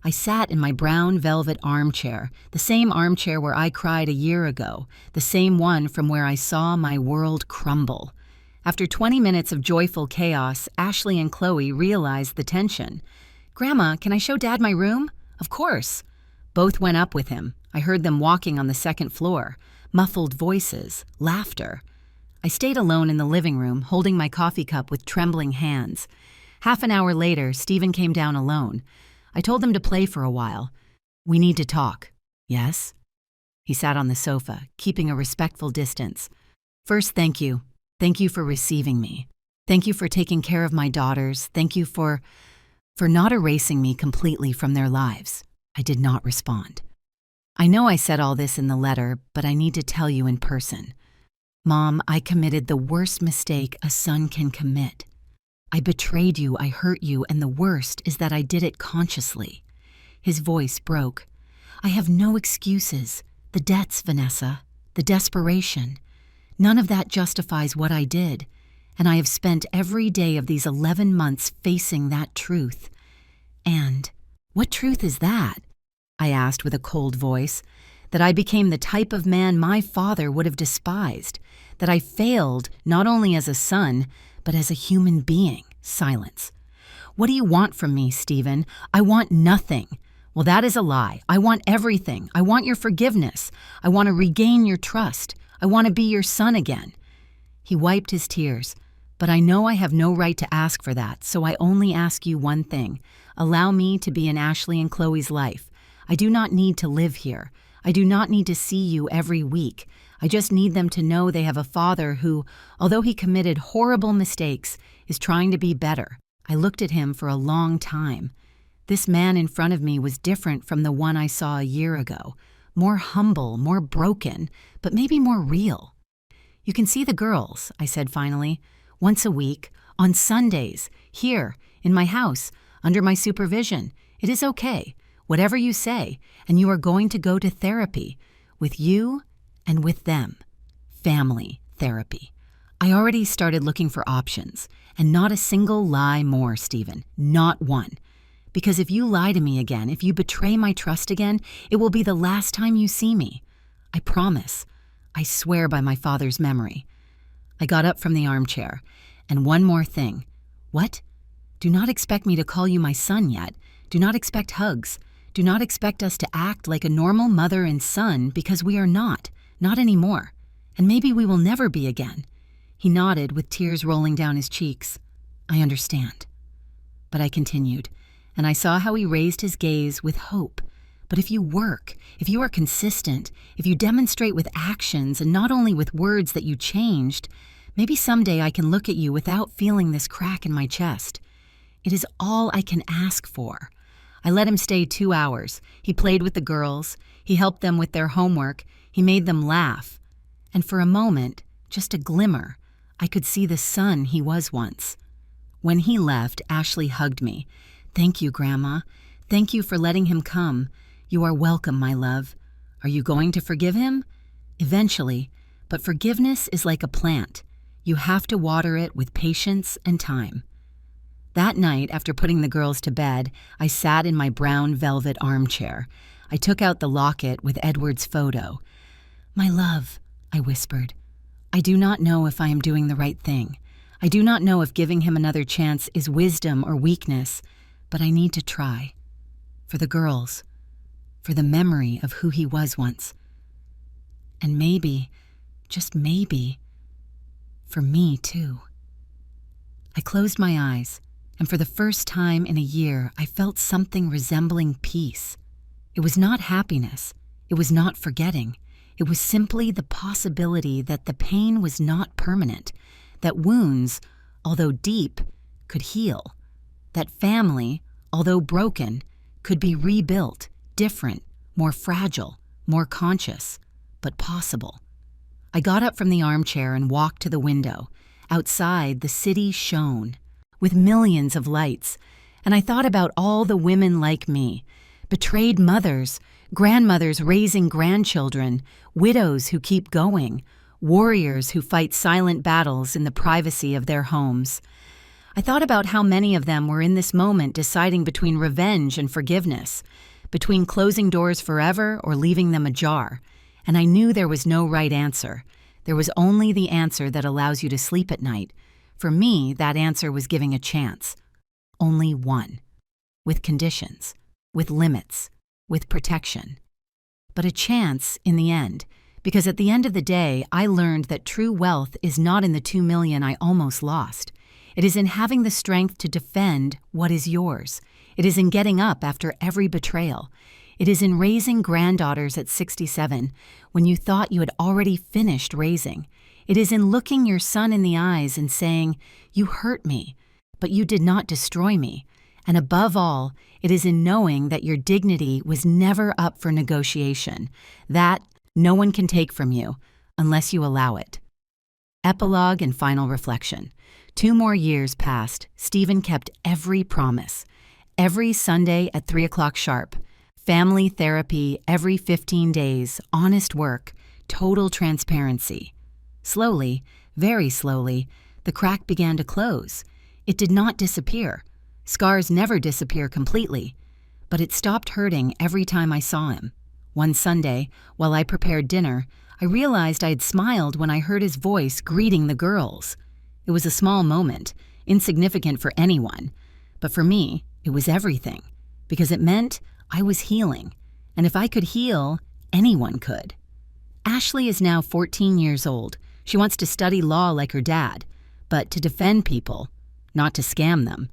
I sat in my brown velvet armchair, the same armchair where I cried a year ago, the same one from where I saw my world crumble. After 20 minutes of joyful chaos, Ashley and Chloe realized the tension. "Grandma, can I show Dad my room?" "Of course." Both went up with him. I heard them walking on the second floor, muffled voices, laughter. I stayed alone in the living room, holding my coffee cup with trembling hands. Half an hour later, Stephen came down alone. I told him to play for a while. "We need to talk." "Yes?" He sat on the sofa, keeping a respectful distance. "First, thank you. Thank you for receiving me. Thank you for taking care of my daughters. Thank you for not erasing me completely from their lives." I did not respond. "I know I said all this in the letter, but I need to tell you in person. Mom, I committed the worst mistake a son can commit. I betrayed you, I hurt you, and the worst is that I did it consciously." His voice broke. "I have no excuses. The debts, Vanessa, the desperation. None of that justifies what I did, and I have spent every day of these 11 months facing that truth. And what truth is that?" I asked with a cold voice. "That I became the type of man my father would have despised. That I failed not only as a son, but as a human being." Silence. "What do you want from me, Stephen?" "I want nothing." "Well, that is a lie. I want everything. I want your forgiveness. I want to regain your trust. I want to be your son again." He wiped his tears. "But I know I have no right to ask for that, so I only ask you one thing. Allow me to be in Ashley and Chloe's life. I do not need to live here. I do not need to see you every week. I just need them to know they have a father who, although he committed horrible mistakes, is trying to be better." I looked at him for a long time. This man in front of me was different from the one I saw a year ago. More humble, more broken, but maybe more real. "You can see the girls," I said finally, "once a week, on Sundays, here, in my house, under my supervision. It is okay, whatever you say, and you are going to go to therapy, with you and with them. Family therapy." I already started looking for options, and not a single lie more, Stephen, not one. Because if you lie to me again, if you betray my trust again, it will be the last time you see me. I promise. I swear by my father's memory. I got up from the armchair. "And one more thing." "What?" "Do not expect me to call you my son yet. Do not expect hugs. Do not expect us to act like a normal mother and son, because we are not anymore. And maybe we will never be again." He nodded with tears rolling down his cheeks. "I understand." But I continued, and I saw how he raised his gaze with hope. "But if you work, if you are consistent, if you demonstrate with actions and not only with words that you changed, maybe someday I can look at you without feeling this crack in my chest. It is all I can ask for." I let him stay 2 hours. He played with the girls. He helped them with their homework. He made them laugh. And for a moment, just a glimmer, I could see the son he was once. When he left, Ashley hugged me. "Thank you, Grandma. Thank you for letting him come. You are welcome, my love. Are you going to forgive him?" "Eventually, but forgiveness is like a plant. You have to water it with patience and time." That night, after putting the girls to bed, I sat in my brown velvet armchair. I took out the locket with Edward's photo. "My love," I whispered, "I do not know if I am doing the right thing. I do not know if giving him another chance is wisdom or weakness, but I need to try. For the girls, for the memory of who he was once. And maybe, just maybe, for me too." I closed my eyes, and for the first time in a year, I felt something resembling peace. It was not happiness. It was not forgetting. It was simply the possibility that the pain was not permanent, that wounds, although deep, could heal, that family, although broken, could be rebuilt, different, more fragile, more conscious, but possible. I got up from the armchair and walked to the window. Outside, the city shone, with millions of lights, and I thought about all the women like me, betrayed mothers, grandmothers raising grandchildren, widows who keep going, warriors who fight silent battles in the privacy of their homes. I thought about how many of them were in this moment deciding between revenge and forgiveness, between closing doors forever or leaving them ajar, and I knew there was no right answer. There was only the answer that allows you to sleep at night. For me, that answer was giving a chance. Only one. With conditions, with limits, with protection. But a chance in the end, because at the end of the day, I learned that true wealth is not in the 2 million I almost lost. It is in having the strength to defend what is yours. It is in getting up after every betrayal. It is in raising granddaughters at 67 when you thought you had already finished raising. It is in looking your son in the eyes and saying, "You hurt me, but you did not destroy me." And above all, it is in knowing that your dignity was never up for negotiation, that no one can take from you unless you allow it. Epilogue and final reflection. 2 more years passed. Stephen kept every promise. Every Sunday at 3 o'clock sharp. Family therapy every 15 days, honest work, total transparency. Slowly, very slowly, the crack began to close. It did not disappear. Scars never disappear completely, but it stopped hurting every time I saw him. One Sunday, while I prepared dinner, I realized I had smiled when I heard his voice greeting the girls. It was a small moment, insignificant for anyone, but for me, it was everything, because it meant I was healing, and if I could heal, anyone could. Ashley is now 14 years old. She wants to study law like her dad, but to defend people, not to scam them.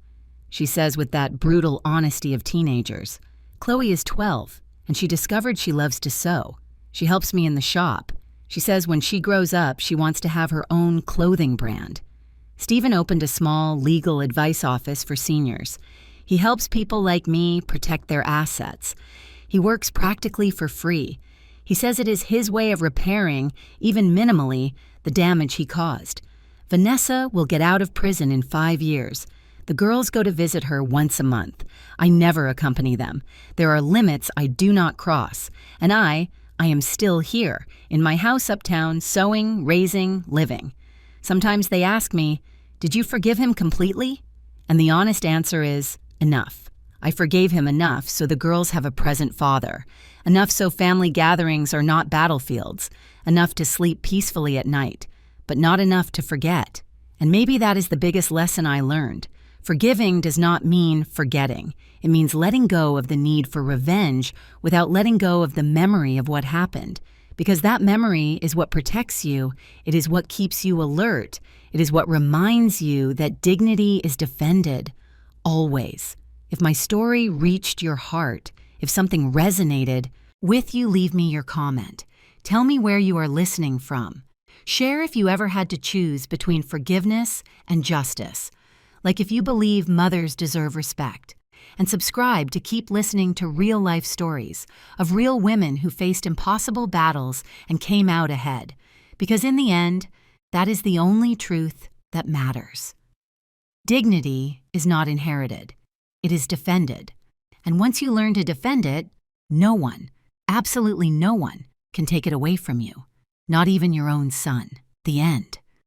She says with that brutal honesty of teenagers. Chloe is 12, and she discovered she loves to sew. She helps me in the shop. She says when she grows up, she wants to have her own clothing brand. Stephen opened a small legal advice office for seniors. He helps people like me protect their assets. He works practically for free. He says it is his way of repairing, even minimally, the damage he caused. Vanessa will get out of prison in 5 years. The girls go to visit her once a month. I never accompany them. There are limits I do not cross. And I am still here, in my house uptown, sewing, raising, living. Sometimes they ask me, "Did you forgive him completely?" And the honest answer is, enough. I forgave him enough so the girls have a present father. Enough so family gatherings are not battlefields. Enough to sleep peacefully at night. But not enough to forget. And maybe that is the biggest lesson I learned. Forgiving does not mean forgetting. It means letting go of the need for revenge without letting go of the memory of what happened. Because that memory is what protects you. It is what keeps you alert. It is what reminds you that dignity is defended. Always. If my story reached your heart, if something resonated with you, leave me your comment. Tell me where you are listening from. Share if you ever had to choose between forgiveness and justice. Like if you believe mothers deserve respect. And subscribe to keep listening to real-life stories of real women who faced impossible battles and came out ahead. Because in the end, that is the only truth that matters. Dignity is not inherited. It is defended. And once you learn to defend it, no one, absolutely no one, can take it away from you. Not even your own son. The end.